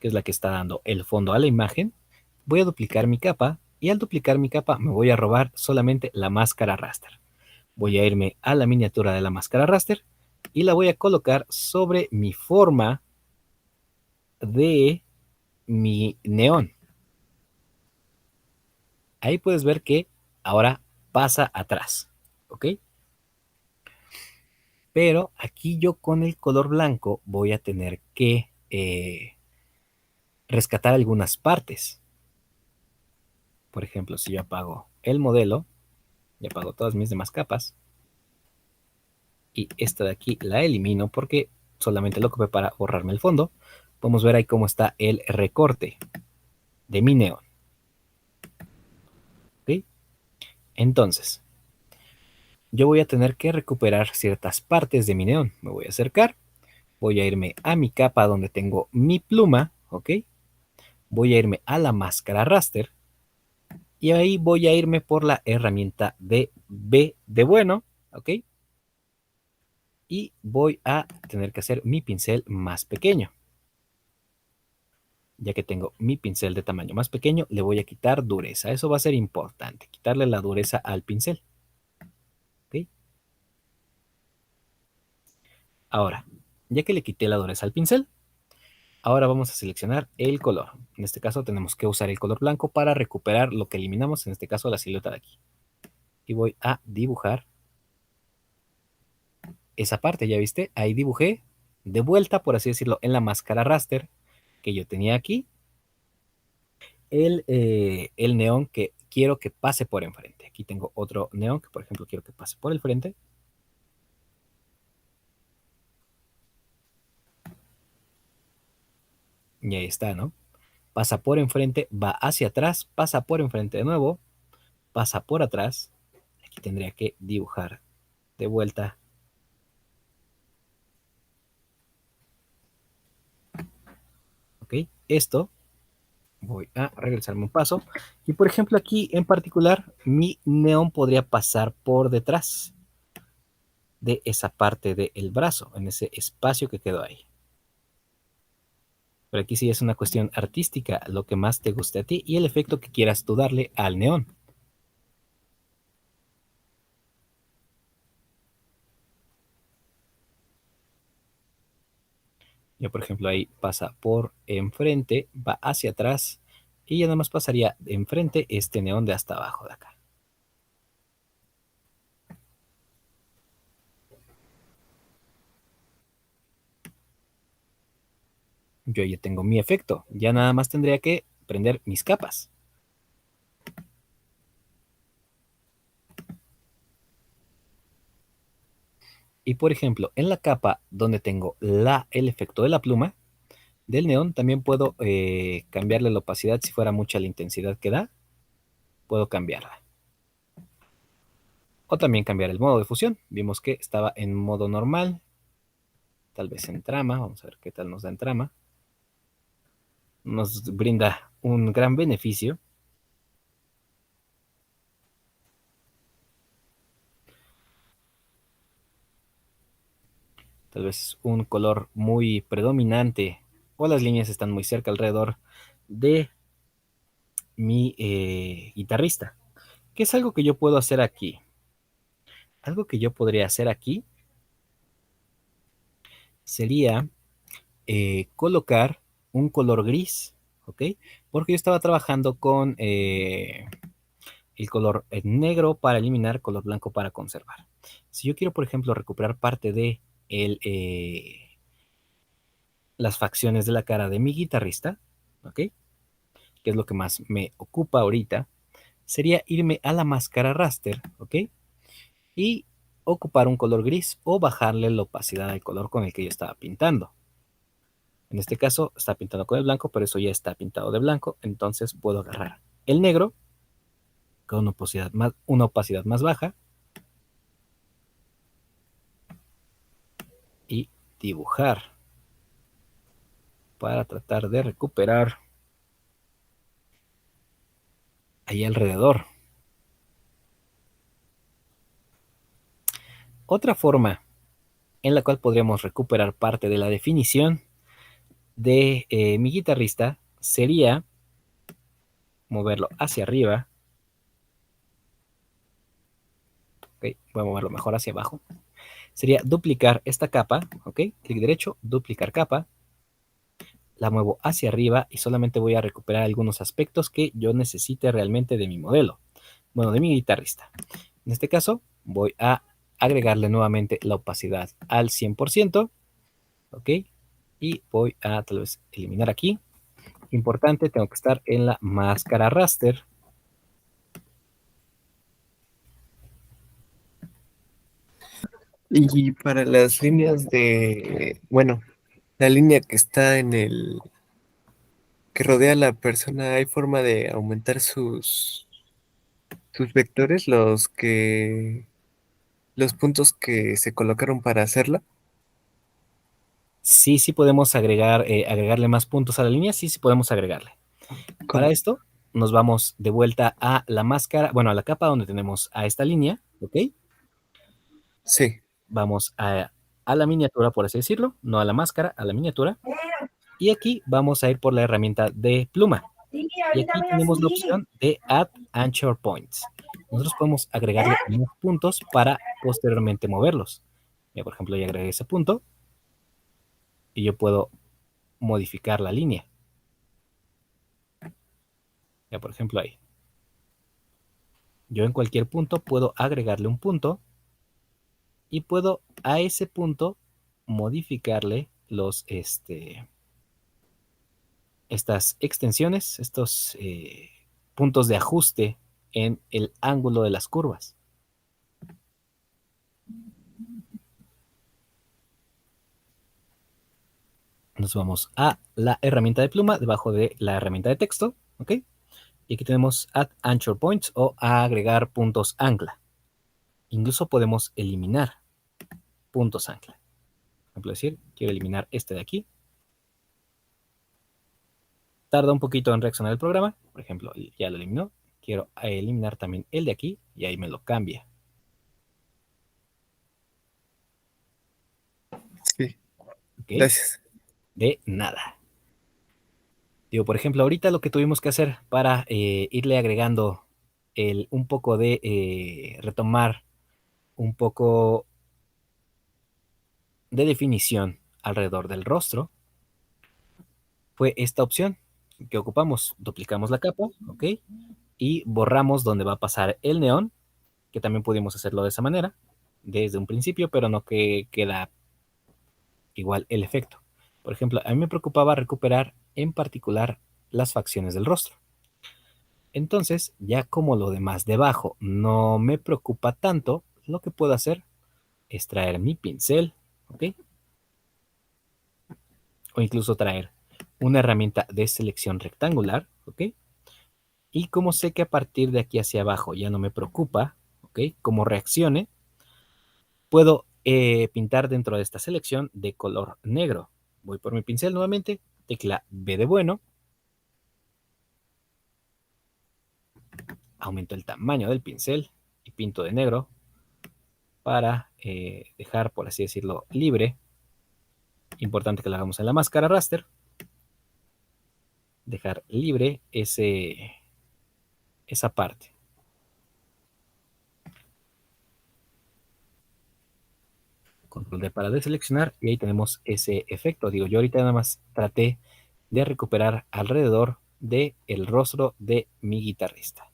es la que está dando el fondo a la imagen. Voy a duplicar mi capa y al duplicar mi capa me voy a robar solamente la máscara raster. Voy a irme a la miniatura de la máscara raster y la voy a colocar sobre mi forma de mi neón. Ahí puedes ver que ahora pasa atrás, ¿ok? Pero aquí yo con el color blanco voy a tener que rescatar algunas partes. Por ejemplo, si yo apago el modelo y apago todas mis demás capas y esta de aquí la elimino porque solamente lo ocupé para borrarme el fondo, podemos ver ahí cómo está el recorte de mi neón. ¿Ok? Entonces, yo voy a tener que recuperar ciertas partes de mi neón. Me voy a acercar, voy a irme a mi capa donde tengo mi pluma, ¿ok? Voy a irme a la máscara raster y ahí voy a irme por la herramienta de B de bueno, ¿ok? Y voy a tener que hacer mi pincel más pequeño. Ya que tengo mi pincel de tamaño más pequeño, le voy a quitar dureza. Eso va a ser importante, quitarle la dureza al pincel, ¿ok? Ahora, ya que le quité la dureza al pincel, ahora vamos a seleccionar el color. En este caso tenemos que usar el color blanco para recuperar lo que eliminamos, en este caso la silueta de aquí. Y voy a dibujar esa parte, ¿ya viste? Ahí dibujé de vuelta, por así decirlo, en la máscara raster que yo tenía aquí, el neón que quiero que pase por enfrente. Aquí tengo otro neón que, por ejemplo, quiero que pase por el frente. Y ahí está, ¿no? Pasa por enfrente, va hacia atrás, pasa por enfrente de nuevo, pasa por atrás. Aquí tendría que dibujar de vuelta. ¿Ok? Esto, voy a regresarme un paso. Y por ejemplo aquí en particular, mi neón podría pasar por detrás de esa parte del brazo, en ese espacio que quedó ahí. Pero aquí sí es una cuestión artística, lo que más te guste a ti y el efecto que quieras tú darle al neón. Yo, por ejemplo, ahí pasa por enfrente, va hacia atrás y ya nada más pasaría de enfrente este neón de hasta abajo de acá. Yo ya tengo mi efecto, ya nada más tendría que prender mis capas. Y por ejemplo, en la capa donde tengo el efecto de la pluma del neón, también puedo cambiarle la opacidad si fuera mucha la intensidad que da, puedo cambiarla. O también cambiar el modo de fusión. Vimos que estaba en modo normal, tal vez en trama, vamos a ver qué tal nos da en trama. Nos brinda un gran beneficio. Tal vez un color muy predominante o las líneas están muy cerca alrededor de mi guitarrista, ¿Qué es algo que yo puedo hacer aquí? Algo que yo podría hacer aquí sería colocar un color gris, ¿ok? Porque yo estaba trabajando con el color negro para eliminar, color blanco para conservar. Si yo quiero, por ejemplo, recuperar parte de las facciones de la cara de mi guitarrista, ¿ok? Que es lo que más me ocupa ahorita, sería irme a la máscara raster, ¿ok? Y ocupar un color gris o bajarle la opacidad al color con el que yo estaba pintando. En este caso está pintado con el blanco, pero eso ya está pintado de blanco, entonces puedo agarrar el negro con una opacidad más baja y dibujar para tratar de recuperar ahí alrededor. Otra forma en la cual podríamos recuperar parte de la definición de mi guitarrista sería moverlo hacia arriba. Okay, voy a moverlo mejor hacia abajo. Sería duplicar esta capa, ¿ok? Clic derecho, duplicar capa. La muevo hacia arriba y solamente voy a recuperar algunos aspectos que yo necesite realmente de mi modelo. Bueno, de mi guitarrista. En este caso, voy a agregarle nuevamente la opacidad al 100%, ¿ok? Y voy a tal vez eliminar aquí. Importante, tengo que estar en la máscara raster. Y para las líneas de, bueno, la línea que está en el, que rodea a la persona, ¿hay forma de aumentar sus vectores, los puntos que se colocaron para hacerla? Sí, sí podemos agregarle más puntos a la línea, sí, sí podemos agregarle. Para ¿Cómo? esto, nos vamos de vuelta a la máscara, bueno, a la capa donde tenemos a esta línea, ¿ok? Sí. Vamos a la miniatura, por así decirlo, no a la máscara, a la miniatura. Y aquí vamos a ir por la herramienta de pluma. Y aquí tenemos la opción de Add Anchor Points. Nosotros podemos agregarle más puntos para posteriormente moverlos. Ya, por ejemplo, ya agregué ese punto y yo puedo modificar la línea. Ya, por ejemplo, ahí. Yo en cualquier punto puedo agregarle un punto y puedo a ese punto modificarle estas extensiones, estos puntos de ajuste en el ángulo de las curvas. Nos vamos a la herramienta de pluma debajo de la herramienta de texto, ¿ok? Y aquí tenemos Add Anchor Points o agregar puntos ancla. Incluso podemos eliminar puntos ancla. Por ejemplo, decir, quiero eliminar este de aquí. Tarda un poquito en reaccionar el programa. Por ejemplo, ya lo eliminó. Quiero eliminar también el de aquí y ahí me lo cambia. Sí, ¿Ok? gracias. De nada. Digo, por ejemplo, ahorita lo que tuvimos que hacer para irle agregando un poco de retomar un poco de definición alrededor del rostro fue esta opción que ocupamos. Duplicamos la capa, ¿ok? Y borramos donde va a pasar el neón, que también pudimos hacerlo de esa manera desde un principio, pero no que queda igual el efecto. Por ejemplo, a mí me preocupaba recuperar en particular las facciones del rostro. Entonces, ya como lo demás debajo no me preocupa tanto, lo que puedo hacer es traer mi pincel, ¿ok? O incluso traer una herramienta de selección rectangular, ¿ok? Y como sé que a partir de aquí hacia abajo ya no me preocupa, ¿ok? Como reaccione, puedo pintar dentro de esta selección de color negro. Voy por mi pincel nuevamente, tecla B de bueno, aumento el tamaño del pincel y pinto de negro para dejar, por así decirlo, libre. Importante que lo hagamos en la máscara raster. Dejar libre esa parte. control D para deseleccionar y ahí tenemos ese efecto. Digo, yo ahorita nada más traté de recuperar alrededor del rostro de mi guitarrista.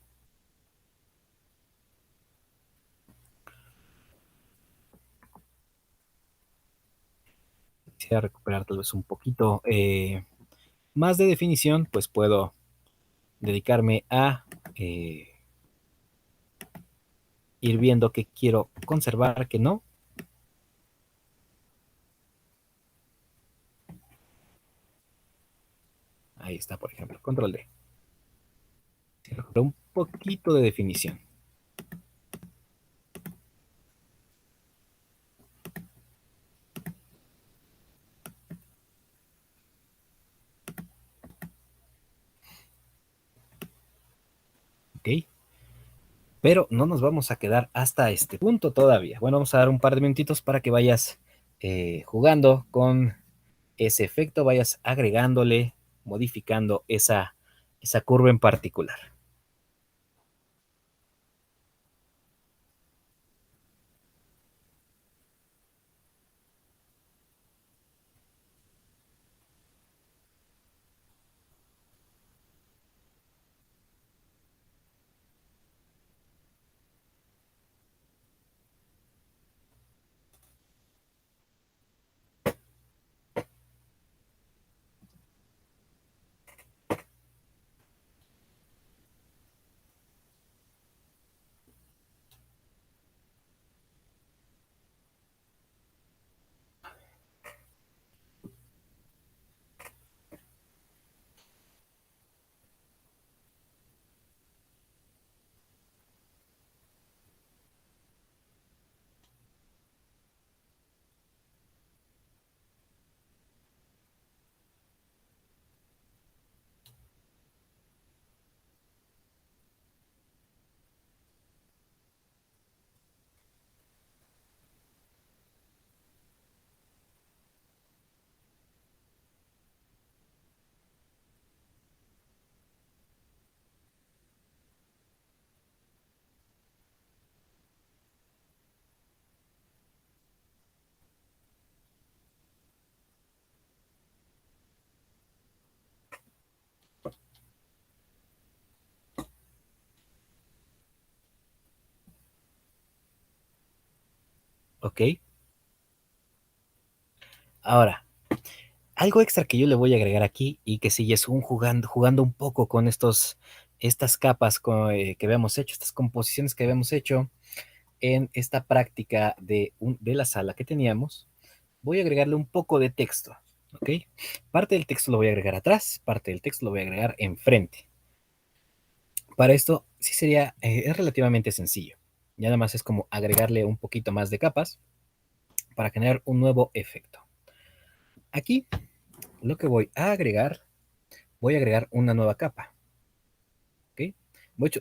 Quisiera recuperar tal vez un poquito más de definición, pues puedo dedicarme a ir viendo qué quiero conservar, qué no. Ahí está, por ejemplo, control D. Un poquito de definición. Ok. Pero no nos vamos a quedar hasta este punto todavía. Bueno, vamos a dar un par de minutitos para que vayas jugando con ese efecto, vayas agregándole, modificando esa curva en particular. ¿Ok? Ahora, algo extra que yo le voy a agregar aquí y que sigue es jugando un poco con estas capas que habíamos hecho, estas composiciones que habíamos hecho en esta práctica de la sala que teníamos, voy a agregarle un poco de texto, ¿ok? Parte del texto lo voy a agregar atrás, parte del texto lo voy a agregar enfrente. Para esto sí es relativamente sencillo. Ya nada más es como agregarle un poquito más de capas para generar un nuevo efecto. Aquí lo que voy a agregar una nueva capa, ¿ok?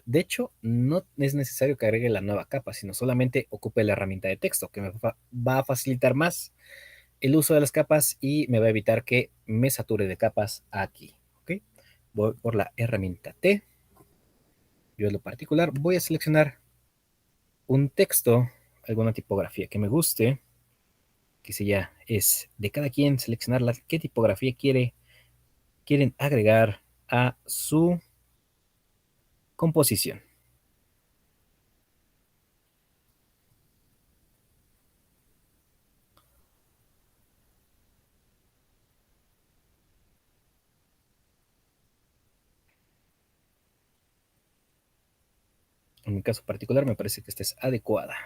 De hecho, no es necesario que agregue la nueva capa, sino solamente ocupe la herramienta de texto, que va a facilitar más el uso de las capas y me va a evitar que me sature de capas aquí, ¿ok? Voy por la herramienta T. Yo en lo particular voy a seleccionar un texto, alguna tipografía que me guste, que si ya es de cada quien seleccionar qué tipografía quieren agregar a su composición. En mi caso particular me parece que esta es adecuada.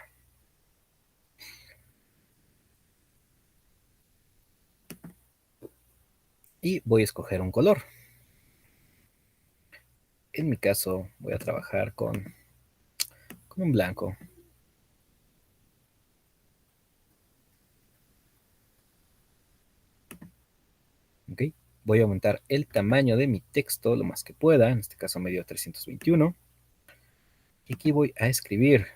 Y voy a escoger un color. En mi caso voy a trabajar con un blanco. ¿Ok? Voy a aumentar el tamaño de mi texto lo más que pueda. En este caso me dio 321. Y aquí voy a escribir,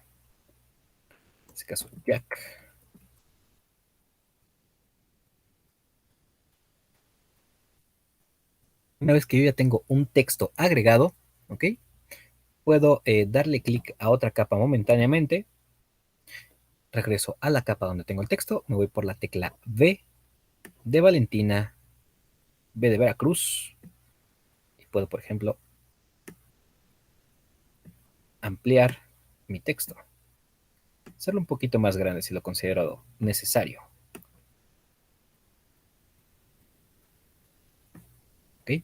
en este caso, Jack. Una vez que yo ya tengo un texto agregado, ¿ok? Puedo darle clic a otra capa momentáneamente, regreso a la capa donde tengo el texto, me voy por la tecla V de Valentina, V de Veracruz, y puedo, por ejemplo, ampliar mi texto, hacerlo un poquito más grande si lo considero necesario. ¿Ok?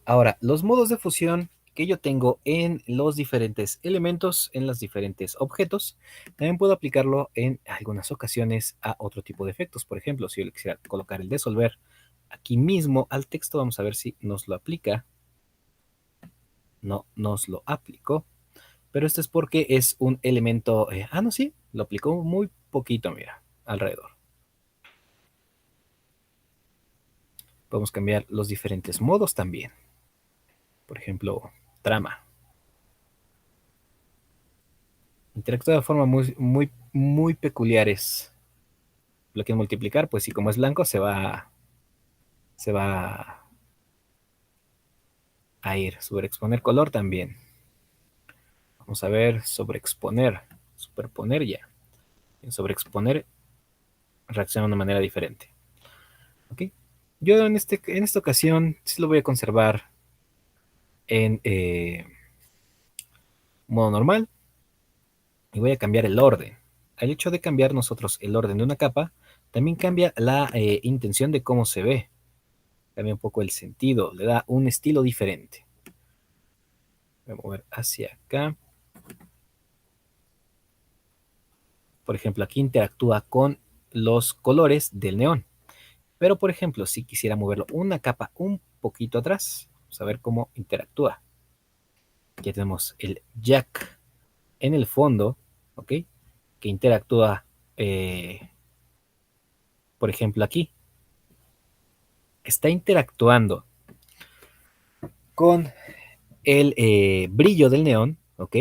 Ahora, los modos de fusión que yo tengo en los diferentes elementos, en los diferentes objetos, también puedo aplicarlo en algunas ocasiones a otro tipo de efectos. Por ejemplo, si yo le quisiera colocar el disolver aquí mismo al texto, vamos a ver si nos lo aplica. No nos lo aplicó, pero esto es porque es un elemento... no, sí, lo aplicó muy poquito, mira, alrededor. Podemos cambiar los diferentes modos también. Por ejemplo, trama. Interactúa de forma muy peculiares. Lo quiero multiplicar, pues sí, como es blanco, se va a ir. Sobreexponer color también. Vamos a ver, sobreexponer, superponer ya. En sobreexponer reacciona de una manera diferente. ¿Ok? Yo en esta ocasión sí lo voy a conservar en modo normal y voy a cambiar el orden. Al hecho de cambiar nosotros el orden de una capa, también cambia la intención de cómo se ve. Cambia un poco el sentido, le da un estilo diferente. Voy a mover hacia acá. Por ejemplo, aquí interactúa con los colores del neón. Pero, por ejemplo, si quisiera moverlo una capa un poquito atrás, vamos a ver cómo interactúa. Aquí tenemos el jack en el fondo, ¿ok? Que interactúa, por ejemplo, aquí. Está interactuando con el brillo del neón, ¿ok?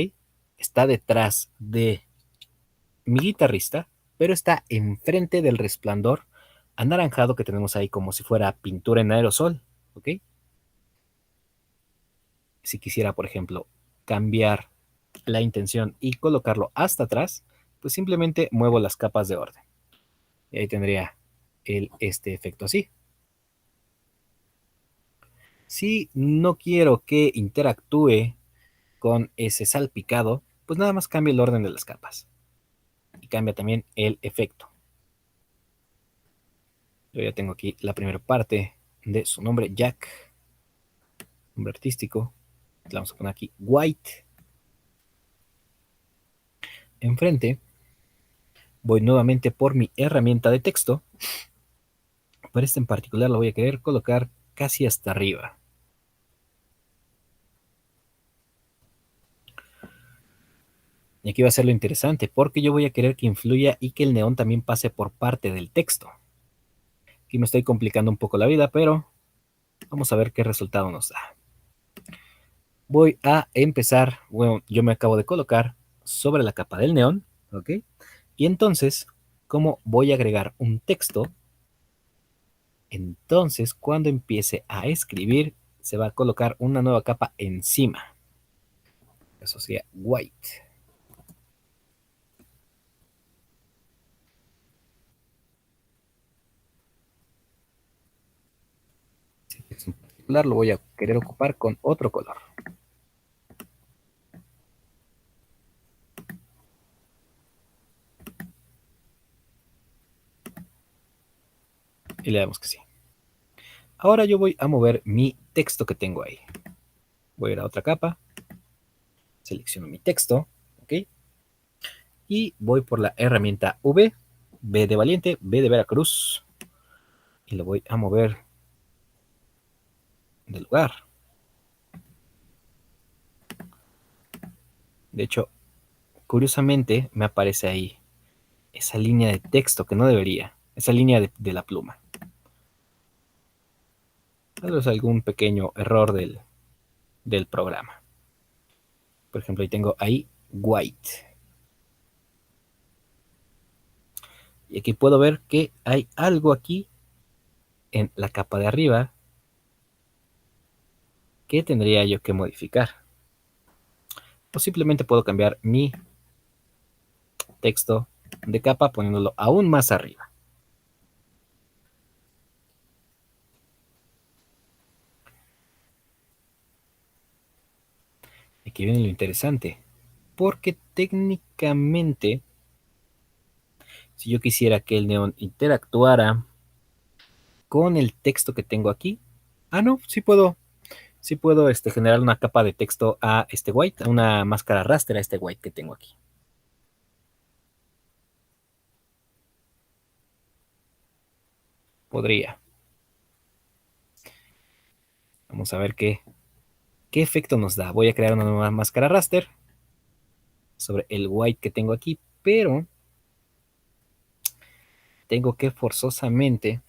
Está detrás de mi guitarrista, pero está enfrente del resplandor anaranjado que tenemos ahí como si fuera pintura en aerosol, ¿ok? Si quisiera, por ejemplo, cambiar la intención y colocarlo hasta atrás, pues simplemente muevo las capas de orden. Y ahí tendría este efecto así. Si no quiero que interactúe con ese salpicado, pues nada más cambio el orden de las capas. Y cambia también el efecto. Yo ya tengo aquí la primera parte de su nombre, Jack, nombre artístico. Le vamos a poner aquí White. Enfrente, voy nuevamente por mi herramienta de texto. Pero este en particular lo voy a querer colocar casi hasta arriba. Y aquí va a ser lo interesante, porque yo voy a querer que influya y que el neón también pase por parte del texto. Aquí me estoy complicando un poco la vida, pero vamos a ver qué resultado nos da. Voy a empezar, bueno, yo me acabo de colocar sobre la capa del neón, ¿ok? Y entonces, como voy a agregar un texto, entonces cuando empiece a escribir, se va a colocar una nueva capa encima. Eso sería white. En particular lo voy a querer ocupar con otro color. Y le damos que sí. Ahora yo voy a mover mi texto que tengo ahí. Voy a ir a otra capa, selecciono mi texto, ¿ok? Y voy por la herramienta V, V de Valiente, V de Veracruz, y lo voy a mover del lugar. De hecho, curiosamente me aparece ahí esa línea de texto que no debería, esa línea de la pluma. Tal vez algún pequeño error del programa. Por ejemplo, ahí tengo ahí white. Y aquí puedo ver que hay algo aquí en la capa de arriba que tendría yo que modificar. O simplemente puedo cambiar mi texto de capa poniéndolo aún más arriba. Aquí viene lo interesante, porque técnicamente, si yo quisiera que el neón interactuara con el texto que tengo aquí, no, sí puedo generar una capa de texto a este white, a una máscara raster a este white que tengo aquí. Podría. Vamos a ver qué efecto nos da. Voy a crear una nueva máscara raster sobre el white que tengo aquí, pero tengo que forzosamente,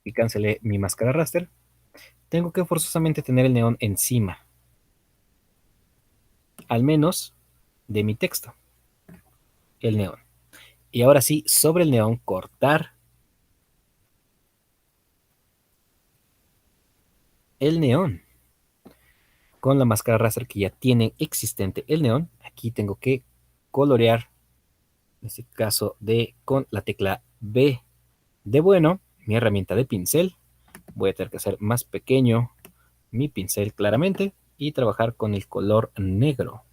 y cancelé mi máscara raster, tengo que forzosamente tener el neón encima, al menos de mi texto, el neón. Y ahora sí, sobre el neón, cortar el neón con la máscara raster que ya tiene existente el neón. Aquí tengo que colorear, en este caso con la tecla B de bueno, mi herramienta de pincel. Voy a tener que hacer más pequeño mi pincel claramente y trabajar con el color negro.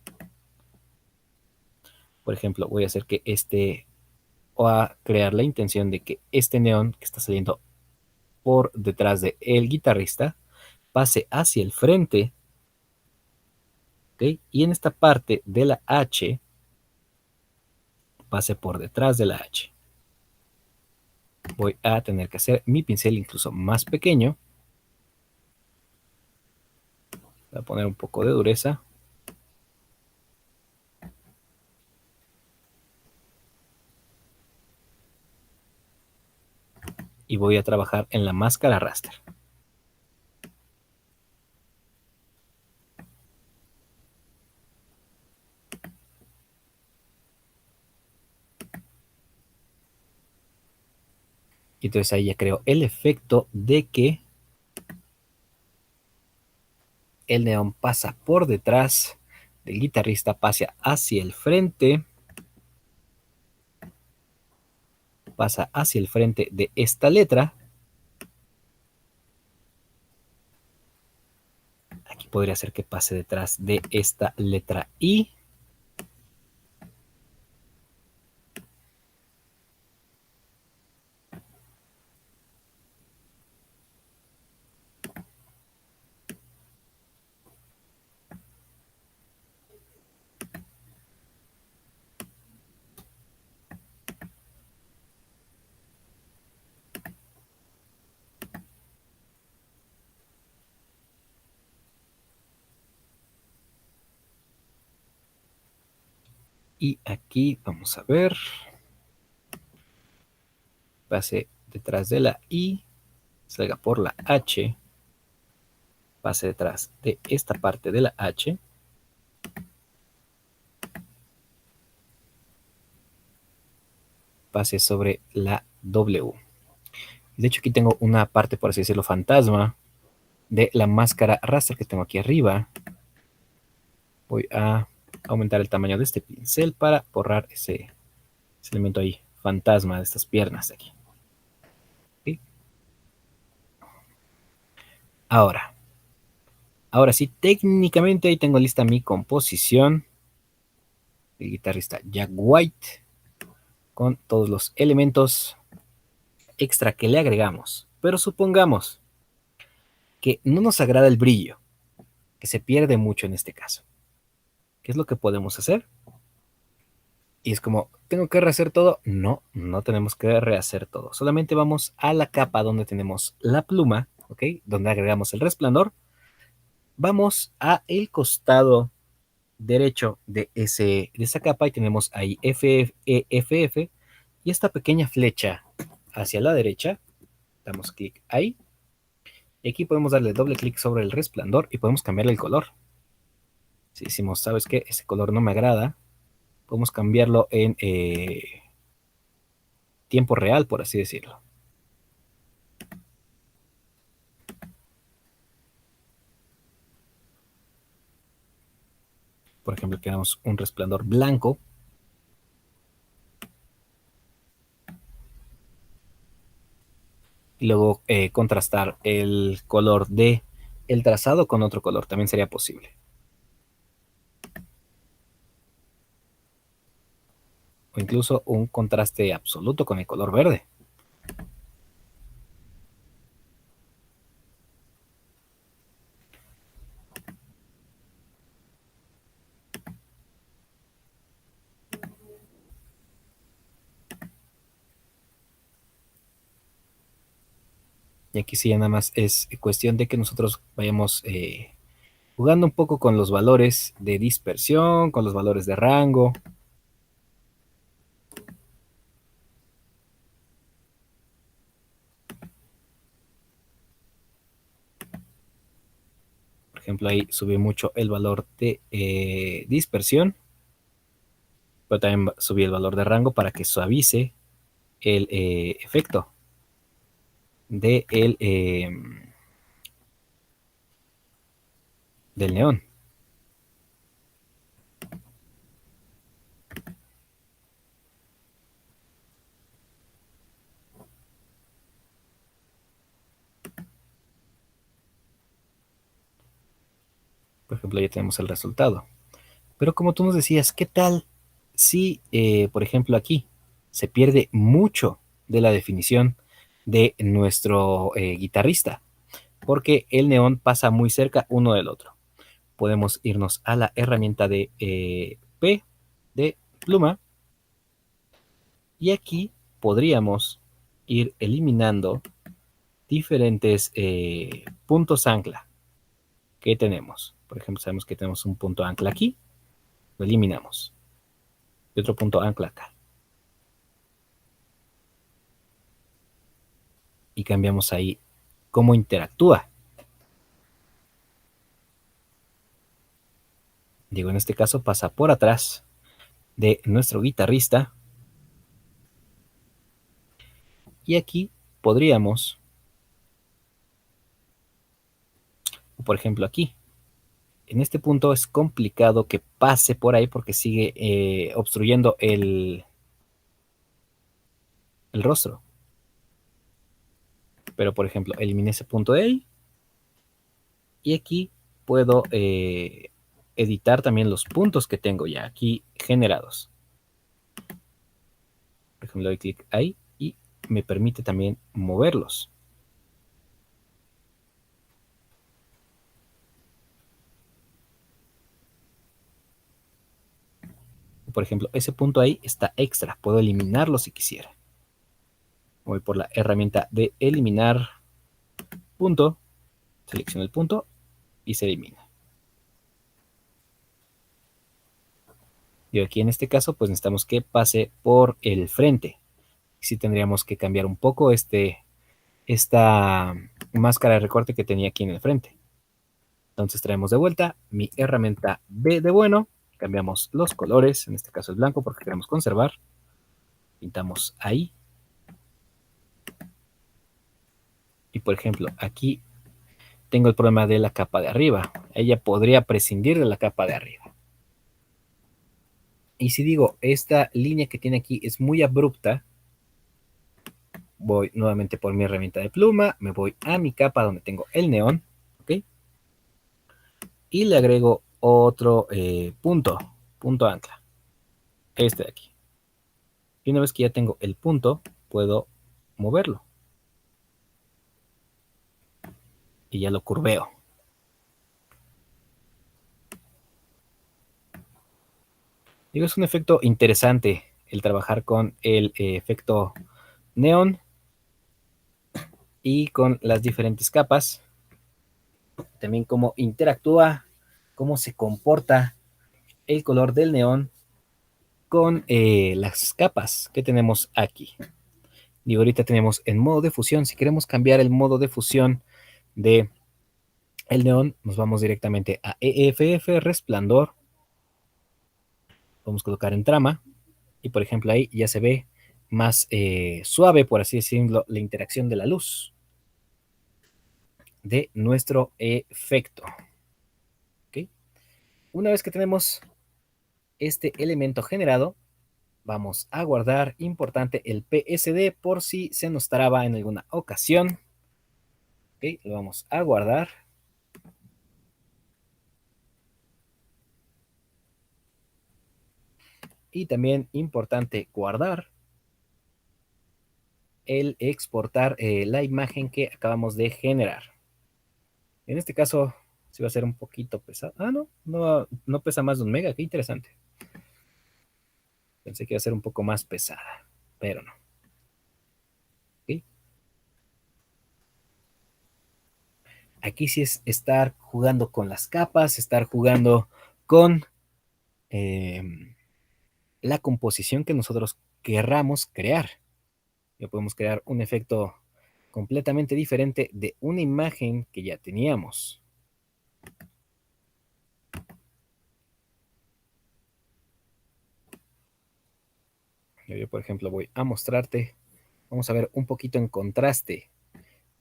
Por ejemplo, voy a hacer que o a crear la intención de que este neón que está saliendo por detrás del guitarrista pase hacia el frente, ¿ok? Y en esta parte de la H pase por detrás de la H. Voy a tener que hacer mi pincel incluso más pequeño. Voy a poner un poco de dureza. Y voy a trabajar en la máscara raster. Y entonces ahí ya creo el efecto de que el neón pasa por detrás del guitarrista, pasa hacia el frente, pasa hacia el frente de esta letra. Aquí podría ser que pase detrás de esta letra I. Y aquí vamos a ver, pase detrás de la I, salga por la H, pase detrás de esta parte de la H, pase sobre la W. De hecho, aquí tengo una parte, por así decirlo, fantasma de la máscara raster que tengo aquí arriba. Voy a aumentar el tamaño de este pincel para borrar ese elemento ahí, fantasma de estas piernas de aquí. ¿Sí? Ahora sí, técnicamente ahí tengo lista mi composición. El guitarrista Jack White con todos los elementos extra que le agregamos. Pero supongamos que no nos agrada el brillo, que se pierde mucho en este caso. ¿Qué es lo que podemos hacer? Y es como, ¿tengo que rehacer todo? No, no tenemos que rehacer todo. Solamente vamos a la capa donde tenemos la pluma, ¿ok? Donde agregamos el resplandor. Vamos a el costado derecho de esa capa y tenemos ahí FF y esta pequeña flecha hacia la derecha. Damos clic ahí. Y aquí podemos darle doble clic sobre el resplandor y podemos cambiarle el color. Si decimos, ¿sabes qué? Ese color no me agrada. Podemos cambiarlo en tiempo real, por así decirlo. Por ejemplo, queremos un resplandor blanco. y luego contrastar el color de el trazado con otro color, también sería posible. O incluso un contraste absoluto con el color verde. Y aquí sí, nada más es cuestión de que nosotros vayamos jugando un poco con los valores de dispersión, con los valores de rango. Por ejemplo, ahí subí mucho el valor de dispersión, pero también subí el valor de rango para que suavice el efecto de del neón. Por ejemplo, ya tenemos el resultado. Pero como tú nos decías, ¿qué tal si, por ejemplo, aquí se pierde mucho de la definición de nuestro guitarrista? Porque el neón pasa muy cerca uno del otro. Podemos irnos a la herramienta de P, de pluma, y aquí podríamos ir eliminando diferentes puntos ancla que tenemos. Por ejemplo, sabemos que tenemos un punto ancla aquí, lo eliminamos. Y otro punto ancla acá. Y cambiamos ahí cómo interactúa. Digo, en este caso pasa por atrás de nuestro guitarrista. Y aquí podríamos, por ejemplo aquí, en este punto es complicado que pase por ahí porque sigue obstruyendo el rostro. Pero por ejemplo, eliminé ese punto de ahí. Y aquí puedo editar también los puntos que tengo ya aquí generados. Por ejemplo, doy clic ahí y me permite también moverlos. Por ejemplo, ese punto ahí está extra. Puedo eliminarlo si quisiera. Voy por la herramienta de eliminar punto. Selecciono el punto y se elimina. Y aquí en este caso, pues necesitamos que pase por el frente. Sí tendríamos que cambiar un poco esta máscara de recorte que tenía aquí en el frente. Entonces traemos de vuelta mi herramienta B de bueno, cambiamos los colores, en este caso el blanco porque queremos conservar, pintamos ahí. Y por ejemplo, aquí tengo el problema de la capa de arriba. Ella podría prescindir de la capa de arriba. Y si digo, esta línea que tiene aquí es muy abrupta, voy nuevamente por mi herramienta de pluma, me voy a mi capa donde tengo el neón, ¿ok? Y le agrego otro punto ancla, este de aquí. Y una vez que ya tengo el punto, puedo moverlo. Y ya lo curveo. Digo, es un efecto interesante el trabajar con el efecto neón y con las diferentes capas. También cómo interactúa, cómo se comporta el color del neón con las capas que tenemos aquí. Y ahorita tenemos en modo de fusión. Si queremos cambiar el modo de fusión de el neón, nos vamos directamente a EFF, resplandor. Vamos a colocar en trama. Y por ejemplo ahí ya se ve más suave, por así decirlo, la interacción de la luz de nuestro efecto. ¿Okay? Una vez que tenemos este elemento generado, Vamos a guardar, importante, el PSD por si se nos traba en alguna ocasión. Ok, lo vamos a guardar. Y también importante guardar el exportar la imagen que acabamos de generar. En este caso, sí va a ser un poquito pesado. Ah, no pesa más de 1 mega. Qué interesante. Pensé que iba a ser un poco más pesada, pero no. ¿Ok? Aquí sí es estar jugando con las capas, estar jugando con eh, la composición que nosotros querramos crear. Ya podemos crear un efecto completamente diferente de una imagen que ya teníamos. Yo, por ejemplo, voy a mostrarte, vamos a ver un poquito en contraste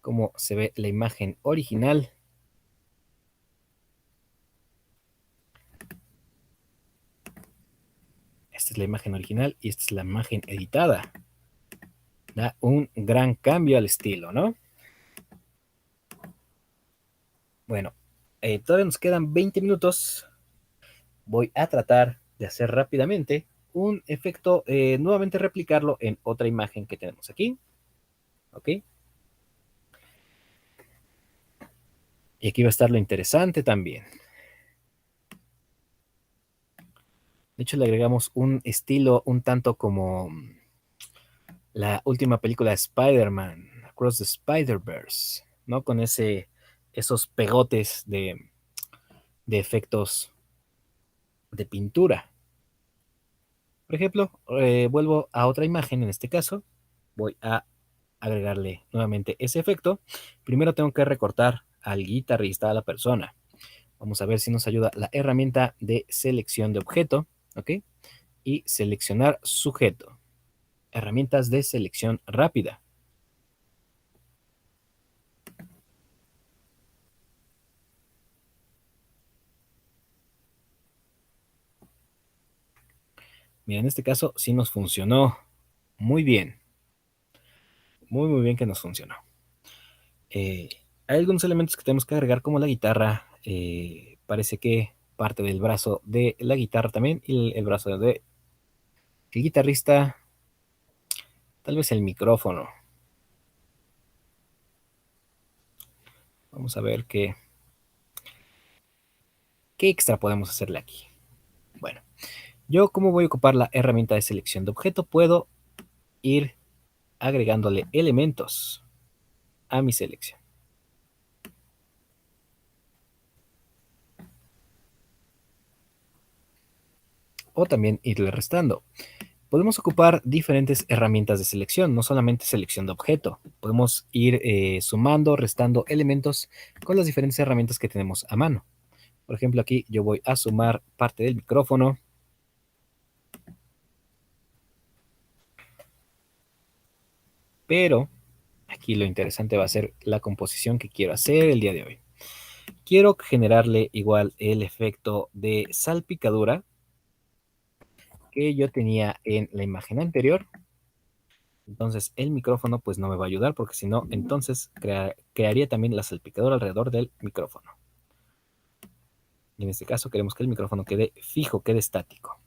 cómo se ve la imagen original. Esta es la imagen original y esta es la imagen editada. Da un gran cambio al estilo, ¿no? Bueno, todavía nos quedan 20 minutos. Voy a tratar de hacer rápidamente un efecto, nuevamente replicarlo en otra imagen que tenemos aquí. ¿Ok? Y aquí va a estar lo interesante también. De hecho, le agregamos un estilo un tanto como la última película de Spider-Man, Across the Spider-Verse, ¿no? Con esos pegotes de efectos de pintura. Por ejemplo, vuelvo a otra imagen en este caso. Voy a agregarle nuevamente ese efecto. Primero tengo que recortar al guitarrista, a la persona. Vamos a ver si nos ayuda la herramienta de selección de objeto, ¿ok? Y seleccionar sujeto. Herramientas de selección rápida. Mira, en este caso sí nos funcionó muy bien. Muy, muy bien que nos funcionó. Eh, Hay algunos elementos que tenemos que agregar como la guitarra. Parece que parte del brazo de la guitarra también y el brazo de el guitarrista, tal vez el micrófono. Vamos a ver qué extra podemos hacerle aquí. Bueno, yo como voy a ocupar la herramienta de selección de objeto, puedo ir agregándole elementos a mi selección. O también irle restando. Podemos ocupar diferentes herramientas de selección, no solamente selección de objeto. Podemos ir sumando, restando elementos con las diferentes herramientas que tenemos a mano. Por ejemplo, aquí yo voy a sumar parte del micrófono. Pero aquí lo interesante va a ser la composición que quiero hacer el día de hoy. Quiero generarle igual el efecto de salpicadura que yo tenía en la imagen anterior. Entonces el micrófono pues no me va a ayudar porque si no, entonces crearía también la salpicadura alrededor del micrófono. Y en este caso queremos que el micrófono quede fijo, quede estático.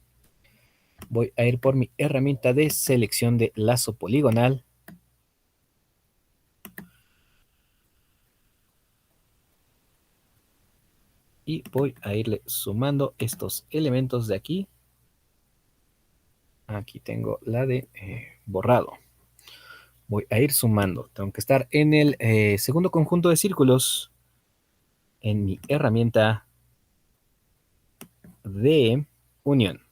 Voy a ir por mi herramienta de selección de lazo poligonal. Y voy a irle sumando estos elementos de aquí. Aquí tengo la de borrado. Voy a ir sumando. Tengo que estar en el segundo conjunto de círculos en mi herramienta de unión.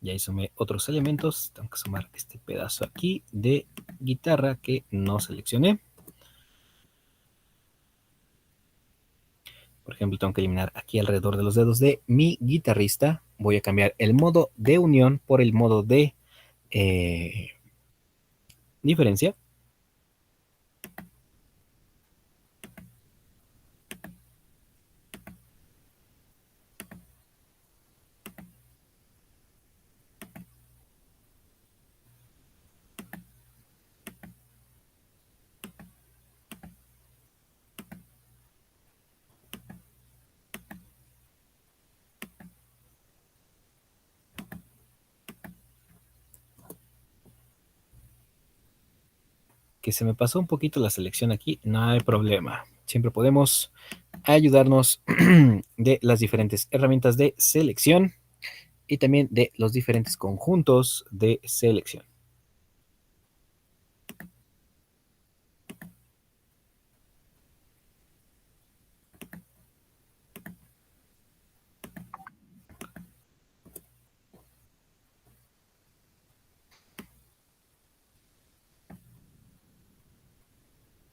Ya sumé otros elementos. Tengo que sumar este pedazo aquí de guitarra que no seleccioné. Por ejemplo, tengo que eliminar aquí alrededor de los dedos de mi guitarrista. Voy a cambiar el modo de unión por el modo de diferencia. Que se me pasó un poquito la selección aquí, no hay problema. Siempre podemos ayudarnos de las diferentes herramientas de selección y también de los diferentes conjuntos de selección.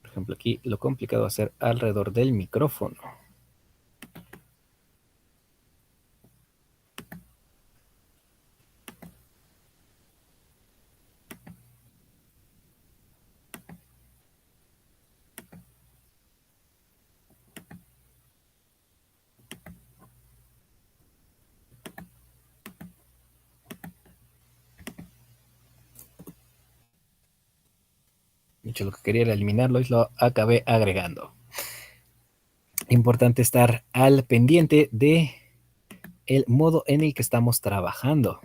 Por ejemplo, aquí lo complicado va a ser alrededor del micrófono. De hecho, lo que quería era eliminarlo y lo acabé agregando. Importante estar al pendiente de el modo en el que estamos trabajando.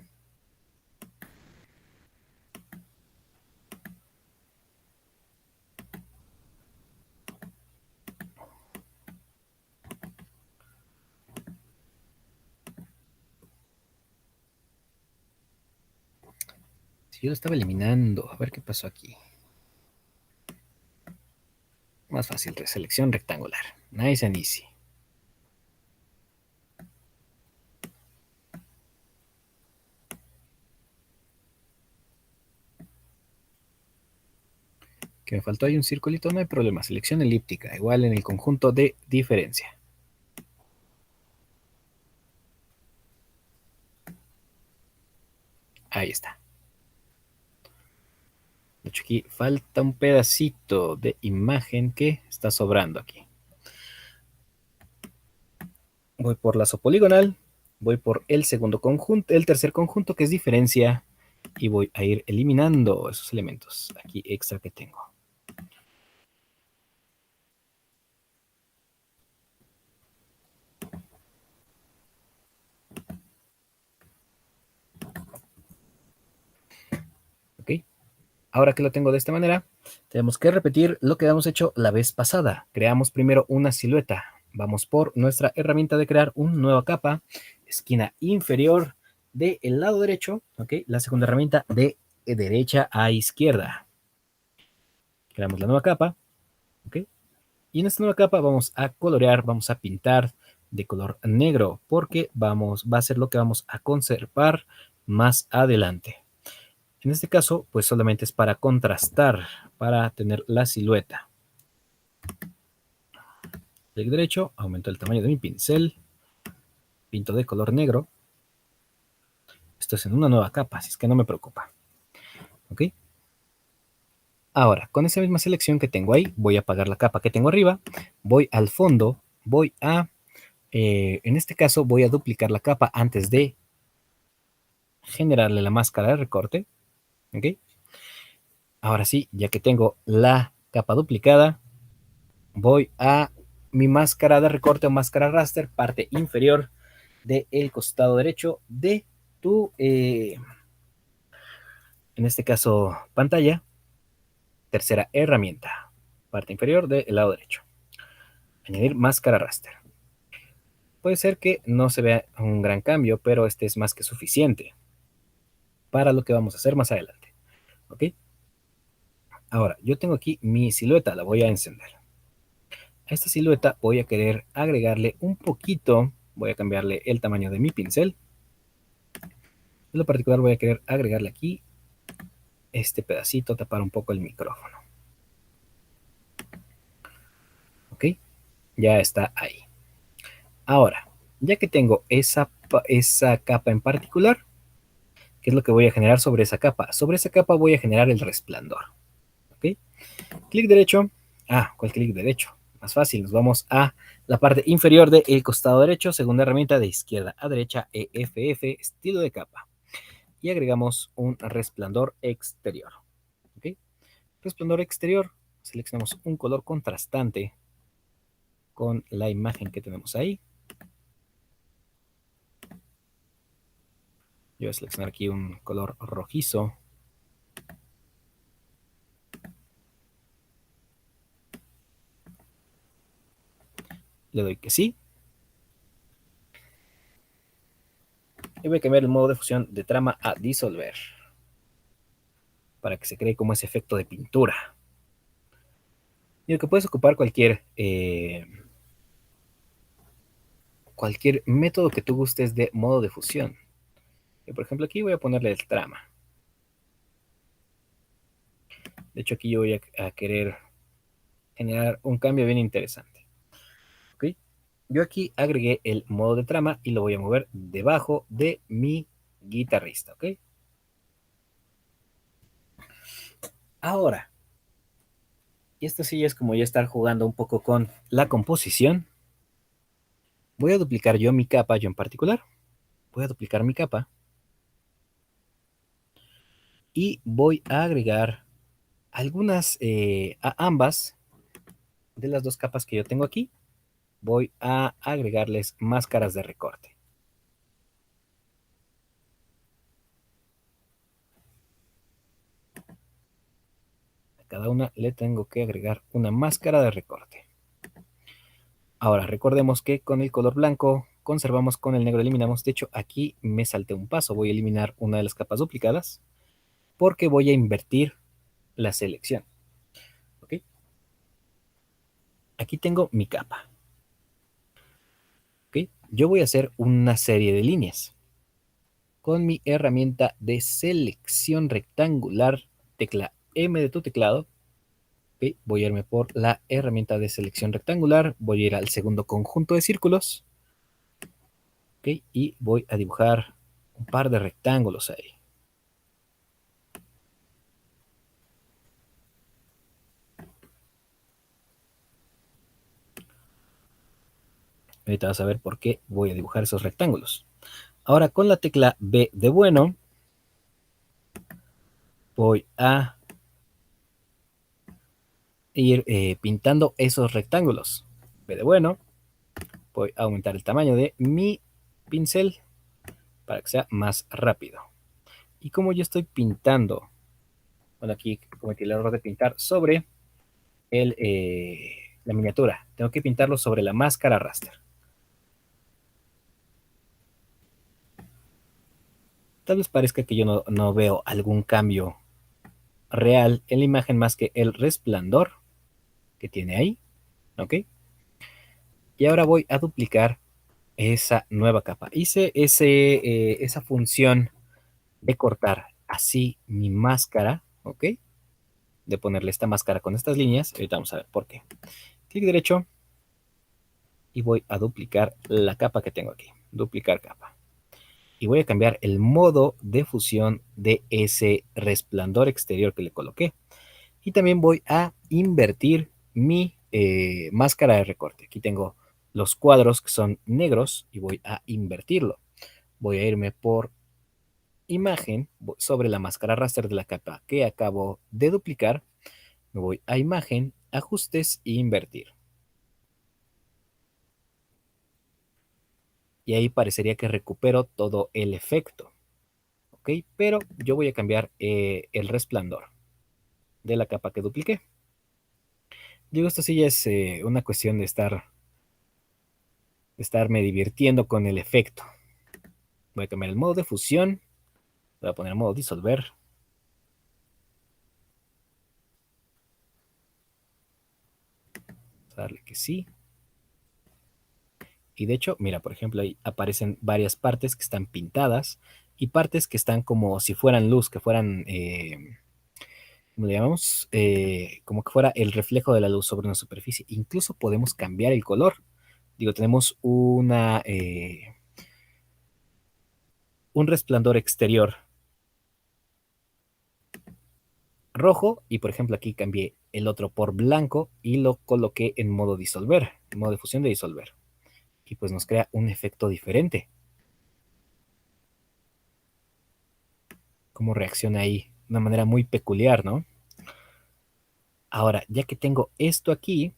Si yo lo estaba eliminando, a ver qué pasó aquí. Más fácil, selección rectangular. Nice and easy. Que me faltó ahí un circulito, no hay problema. Selección elíptica, igual en el conjunto de diferencia. Ahí está. De hecho, aquí falta un pedacito de imagen que está sobrando aquí. Voy por lazo poligonal, voy por el segundo conjunto, el tercer conjunto que es diferencia, y voy a ir eliminando esos elementos aquí extra que tengo. ¿Ok? Ahora que lo tengo de esta manera, tenemos que repetir lo que habíamos hecho la vez pasada. Creamos primero una silueta. Vamos por nuestra herramienta de crear una nueva capa, esquina inferior del lado derecho, ¿ok? La segunda herramienta de derecha a izquierda. Creamos la nueva capa, ¿ok? Y en esta nueva capa vamos a colorear, vamos a pintar de color negro, porque va a ser lo que vamos a conservar más adelante. En este caso, pues solamente es para contrastar, para tener la silueta. Clic derecho, aumento el tamaño de mi pincel, pinto de color negro. Esto es en una nueva capa, así es que no me preocupa. ¿Ok? Ahora, con esa misma selección que tengo ahí, voy a apagar la capa que tengo arriba, voy al fondo, voy a, en este caso, voy a duplicar la capa antes de generarle la máscara de recorte. ¿Ok? Ahora sí, ya que tengo la capa duplicada, voy a mi máscara de recorte o máscara raster, parte inferior del costado derecho de tu, en este caso, pantalla. Tercera herramienta, parte inferior del lado derecho. Añadir máscara raster. Puede ser que no se vea un gran cambio, pero este es más que suficiente para lo que vamos a hacer más adelante. ¿Ok? Ahora, yo tengo aquí mi silueta, la voy a encender. A esta silueta voy a querer agregarle un poquito, voy a cambiarle el tamaño de mi pincel. En lo particular voy a querer agregarle aquí este pedacito, tapar un poco el micrófono. ¿Ok? Ya está ahí. Ahora, ya que tengo esa capa en particular, ¿qué es lo que voy a generar sobre esa capa? Sobre esa capa voy a generar el resplandor. ¿Ok? Clic derecho. ¿Cuál clic derecho? Más fácil, nos vamos a la parte inferior del costado derecho, segunda herramienta de izquierda a derecha, EFF, estilo de capa. Y agregamos un resplandor exterior. ¿Ok? Resplandor exterior, seleccionamos un color contrastante con la imagen que tenemos ahí. Yo voy a seleccionar aquí un color rojizo. Le doy que sí. Y voy a cambiar el modo de fusión de trama a disolver, para que se cree como ese efecto de pintura. Y que puedes ocupar cualquier método que tú gustes de modo de fusión. Yo, por ejemplo, aquí voy a ponerle el trama. De hecho, aquí yo voy a querer generar un cambio bien interesante. ¿Ok? Yo aquí agregué el modo de trama y lo voy a mover debajo de mi guitarrista. ¿Ok? Ahora, y esto sí es como ya estar jugando un poco con la composición. Voy a duplicar yo mi capa, yo en particular. Voy a duplicar mi capa. Y voy a agregar a ambas de las dos capas que yo tengo aquí. Voy a agregarles máscaras de recorte. A cada una le tengo que agregar una máscara de recorte. Ahora, recordemos que con el color blanco conservamos, con el negro eliminamos. De hecho, aquí me salté un paso. Voy a eliminar una de las capas duplicadas porque voy a invertir la selección. ¿Ok? Aquí tengo mi capa. ¿Ok? Yo voy a hacer una serie de líneas con mi herramienta de selección rectangular, tecla M de tu teclado. ¿Ok? Voy a irme por la herramienta de selección rectangular, voy a ir al segundo conjunto de círculos. ¿Ok? Y voy a dibujar un par de rectángulos ahí. Ahorita vas a ver por qué voy a dibujar esos rectángulos. Ahora con la tecla B de bueno, voy a ir pintando esos rectángulos. B de bueno, voy a aumentar el tamaño de mi pincel para que sea más rápido. Y como yo estoy pintando, bueno, aquí cometí el error de pintar sobre la miniatura. Tengo que pintarlo sobre la máscara raster. Tal vez parezca que yo no veo algún cambio real en la imagen más que el resplandor que tiene ahí. ¿Ok? Y ahora voy a duplicar esa nueva capa. Hice esa función de cortar así mi máscara. ¿Ok? De ponerle esta máscara con estas líneas. Ahorita vamos a ver por qué. Clic derecho y voy a duplicar la capa que tengo aquí. Duplicar capa. Y voy a cambiar el modo de fusión de ese resplandor exterior que le coloqué. Y también voy a invertir mi máscara de recorte. Aquí tengo los cuadros que son negros y voy a invertirlo. Voy a irme por imagen sobre la máscara raster de la capa que acabo de duplicar. Me voy a imagen, ajustes e invertir. Y ahí parecería que recupero todo el efecto. ¿Ok? Pero yo voy a cambiar el resplandor de la capa que dupliqué. Digo, esto sí ya es una cuestión de estarme divirtiendo con el efecto. Voy a cambiar el modo de fusión. Voy a poner el modo disolver. Vamos a darle que sí. Y de hecho, mira, por ejemplo, ahí aparecen varias partes que están pintadas. y partes que están como si fueran luz, que fueran, ¿cómo le llamamos? Como que fuera el reflejo de la luz sobre una superficie. Incluso podemos cambiar el color. Digo, tenemos un resplandor exterior rojo y por ejemplo aquí cambié el otro por blanco y lo coloqué en modo disolver, en modo de fusión de disolver. Y pues nos crea un efecto diferente. Cómo reacciona ahí, de una manera muy peculiar, ¿no? Ahora, ya que tengo esto aquí,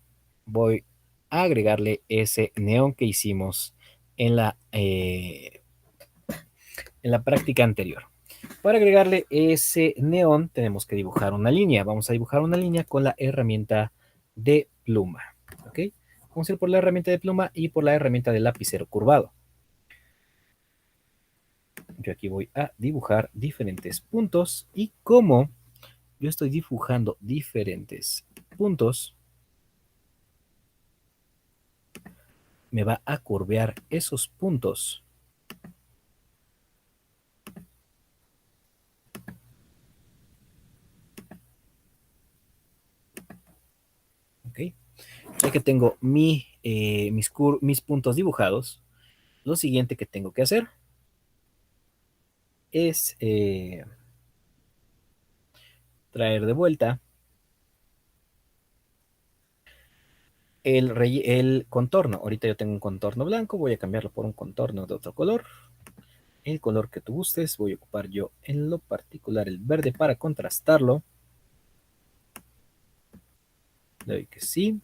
voy a agregarle ese neón que hicimos en la práctica anterior. Para agregarle ese neón tenemos que dibujar una línea. Vamos a dibujar una línea con la herramienta de pluma. ¿Ok? Vamos a ir por la herramienta de pluma y por la herramienta de lapicero curvado. Yo aquí voy a dibujar diferentes puntos y como yo estoy dibujando diferentes puntos, me va a curvear esos puntos. ¿Ok? Ya que tengo mis puntos dibujados, lo siguiente que tengo que hacer es traer de vuelta el contorno. Ahorita yo tengo un contorno blanco, voy a cambiarlo por un contorno de otro color. El color que tú gustes, voy a ocupar yo en lo particular el verde para contrastarlo. Le doy que sí.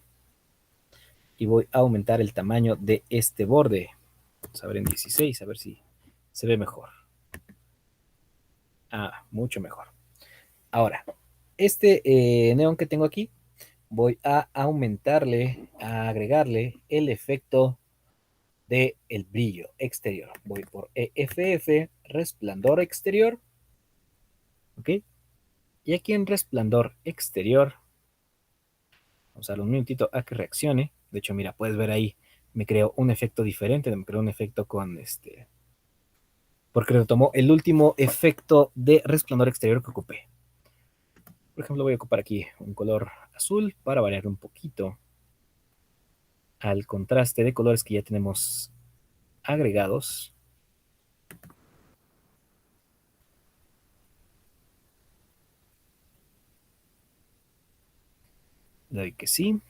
Y voy a aumentar el tamaño de este borde. Vamos a ver en 16, a ver si se ve mejor. Ah, mucho mejor. Ahora, este neón que tengo aquí, voy a aumentarle, a agregarle el efecto de el brillo exterior. Voy por EFF, resplandor exterior, ¿ok? Y aquí en resplandor exterior, vamos a darle un minutito a que reaccione. De hecho, mira, puedes ver ahí, me creó un efecto diferente, me creó un efecto con porque retomó el último efecto de resplandor exterior que ocupé. Por ejemplo, voy a ocupar aquí un color azul para variar un poquito al contraste de colores que ya tenemos agregados. Le doy que sí.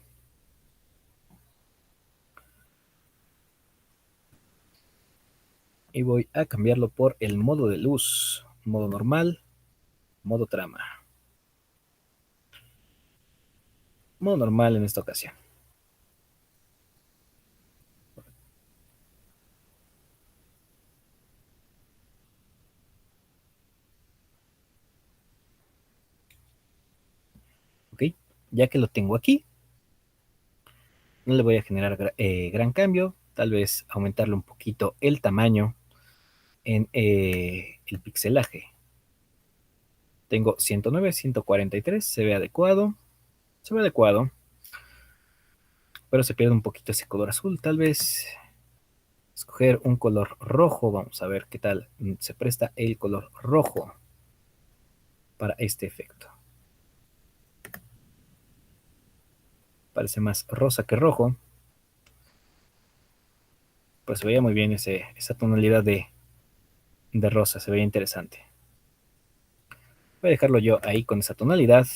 Y voy a cambiarlo por el modo de luz, modo normal, modo trama. Modo normal en esta ocasión. ¿Ok? Ya que lo tengo aquí, no le voy a generar gran cambio. Tal vez aumentarle un poquito el tamaño en el pixelaje. Tengo 109, 143, se ve adecuado. Se ve adecuado. Pero se pierde un poquito ese color azul. Tal vez escoger un color rojo. Vamos a ver qué tal se presta el color rojo para este efecto. Parece más rosa que rojo. Pero se veía muy bien esa tonalidad de rosa. Se veía interesante. Voy a dejarlo yo ahí con esa tonalidad.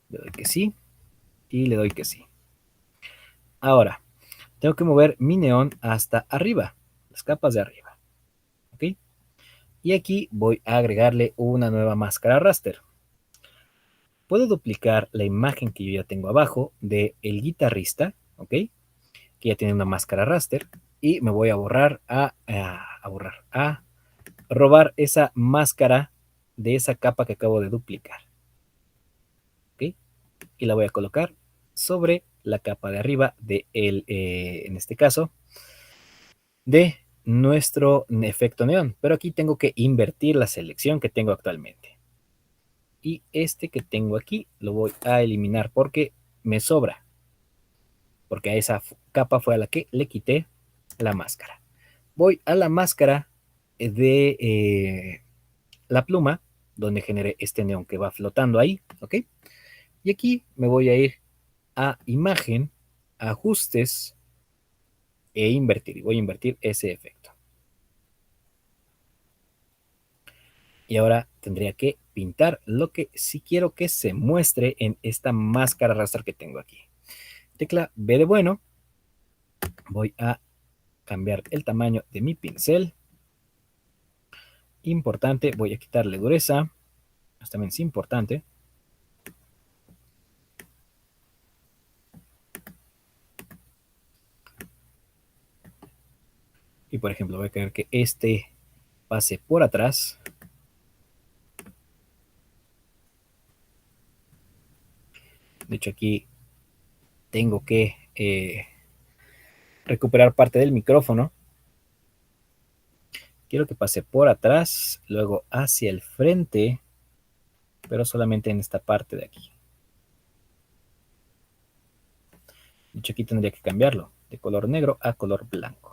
Le doy que sí. Y le doy que sí. Ahora, tengo que mover mi neón hasta arriba. Las capas de arriba. ¿Ok? Y aquí voy a agregarle una nueva máscara raster. Puedo duplicar la imagen que yo ya tengo abajo de el guitarrista, ¿ok? Que ya tiene una máscara raster. Y me voy a a robar esa máscara de esa capa que acabo de duplicar. ¿Ok? Y la voy a colocar sobre la capa de arriba de en este caso, de nuestro efecto neón. Pero aquí tengo que invertir la selección que tengo actualmente. Y este que tengo aquí lo voy a eliminar porque me sobra. Porque a esa capa fue a la que le quité la máscara. Voy a la máscara de la pluma, donde generé este neón que va flotando ahí, ¿ok? Y aquí me voy a ir a imagen, ajustes e invertir. Y voy a invertir ese efecto. Y ahora tendría que pintar lo que sí quiero que se muestre en esta máscara raster que tengo aquí. Tecla B de bueno. Voy a cambiar el tamaño de mi pincel. Importante, voy a quitarle dureza. También es importante. Y por ejemplo, voy a querer que este pase por atrás. De hecho, aquí tengo que recuperar parte del micrófono. Quiero que pase por atrás, luego hacia el frente, pero solamente en esta parte de aquí. De hecho, aquí tendría que cambiarlo de color negro a color blanco.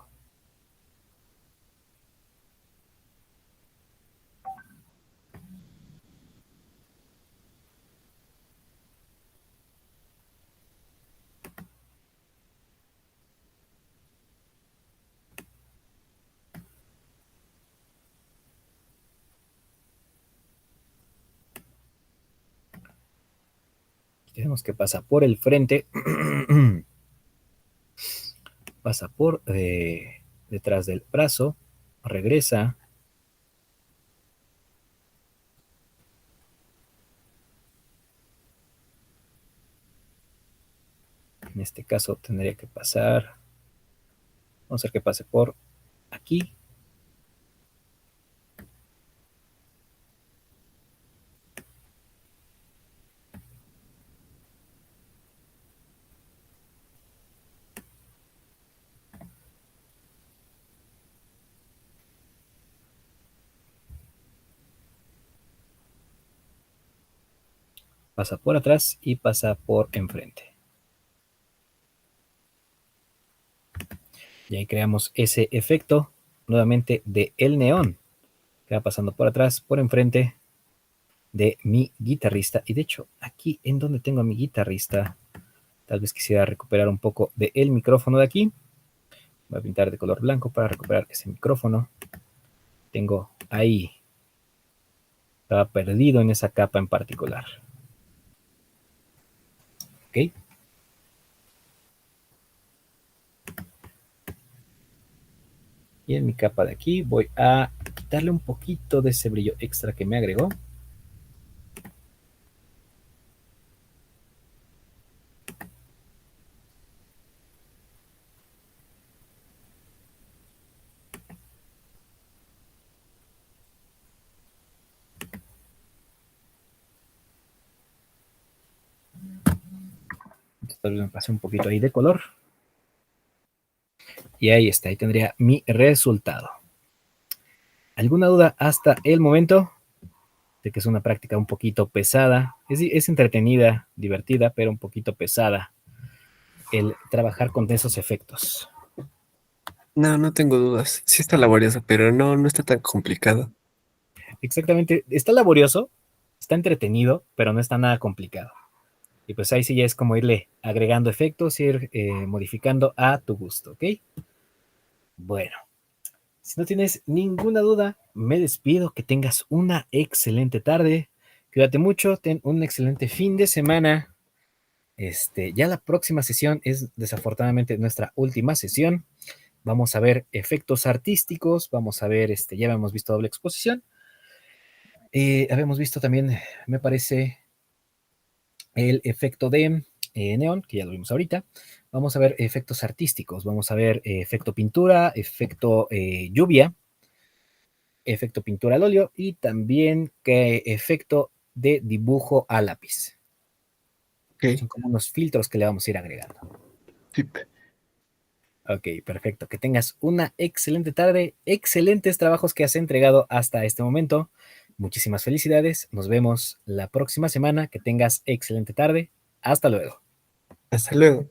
Tenemos que pasar por el frente. Pasa por detrás del brazo. Regresa. En este caso tendría que pasar. Vamos a hacer que pase por aquí. Pasa por atrás y pasa por enfrente. Y ahí creamos ese efecto nuevamente de el neón que va pasando por atrás, por enfrente de mi guitarrista. Y de hecho, aquí en donde tengo a mi guitarrista, tal vez quisiera recuperar un poco de el micrófono de aquí. Voy a pintar de color blanco para recuperar ese micrófono. Tengo ahí. Estaba perdido en esa capa en particular. ¿Ok? Y en mi capa de aquí voy a quitarle un poquito de ese brillo extra que me agregó. Tal vez me pasé un poquito ahí de color. Y ahí está, ahí tendría mi resultado. ¿Alguna duda hasta el momento? De que es una práctica un poquito pesada. Es entretenida, divertida, pero un poquito pesada el trabajar con esos efectos. No, no tengo dudas. Sí está laborioso, pero no está tan complicado. Exactamente, está laborioso, está entretenido, pero no está nada complicado. Y pues ahí sí ya es como irle agregando efectos, ir modificando a tu gusto, ¿ok? Bueno, si no tienes ninguna duda, me despido. Que tengas una excelente tarde. Cuídate mucho, ten un excelente fin de semana. Ya la próxima sesión es desafortunadamente nuestra última sesión. Vamos a ver efectos artísticos, vamos a ver, ya habíamos visto doble exposición. Habíamos visto también, me parece, el efecto de neón, que ya lo vimos ahorita. Vamos a ver efectos artísticos, vamos a ver efecto pintura, efecto lluvia, efecto pintura al óleo y también efecto de dibujo a lápiz. Ok, Son como unos filtros que le vamos a ir agregando. sí. Ok, perfecto. Que tengas una excelente tarde, excelentes trabajos que has entregado hasta este momento. Muchísimas felicidades. Nos vemos la próxima semana. Que tengas excelente tarde. Hasta luego. Hasta luego.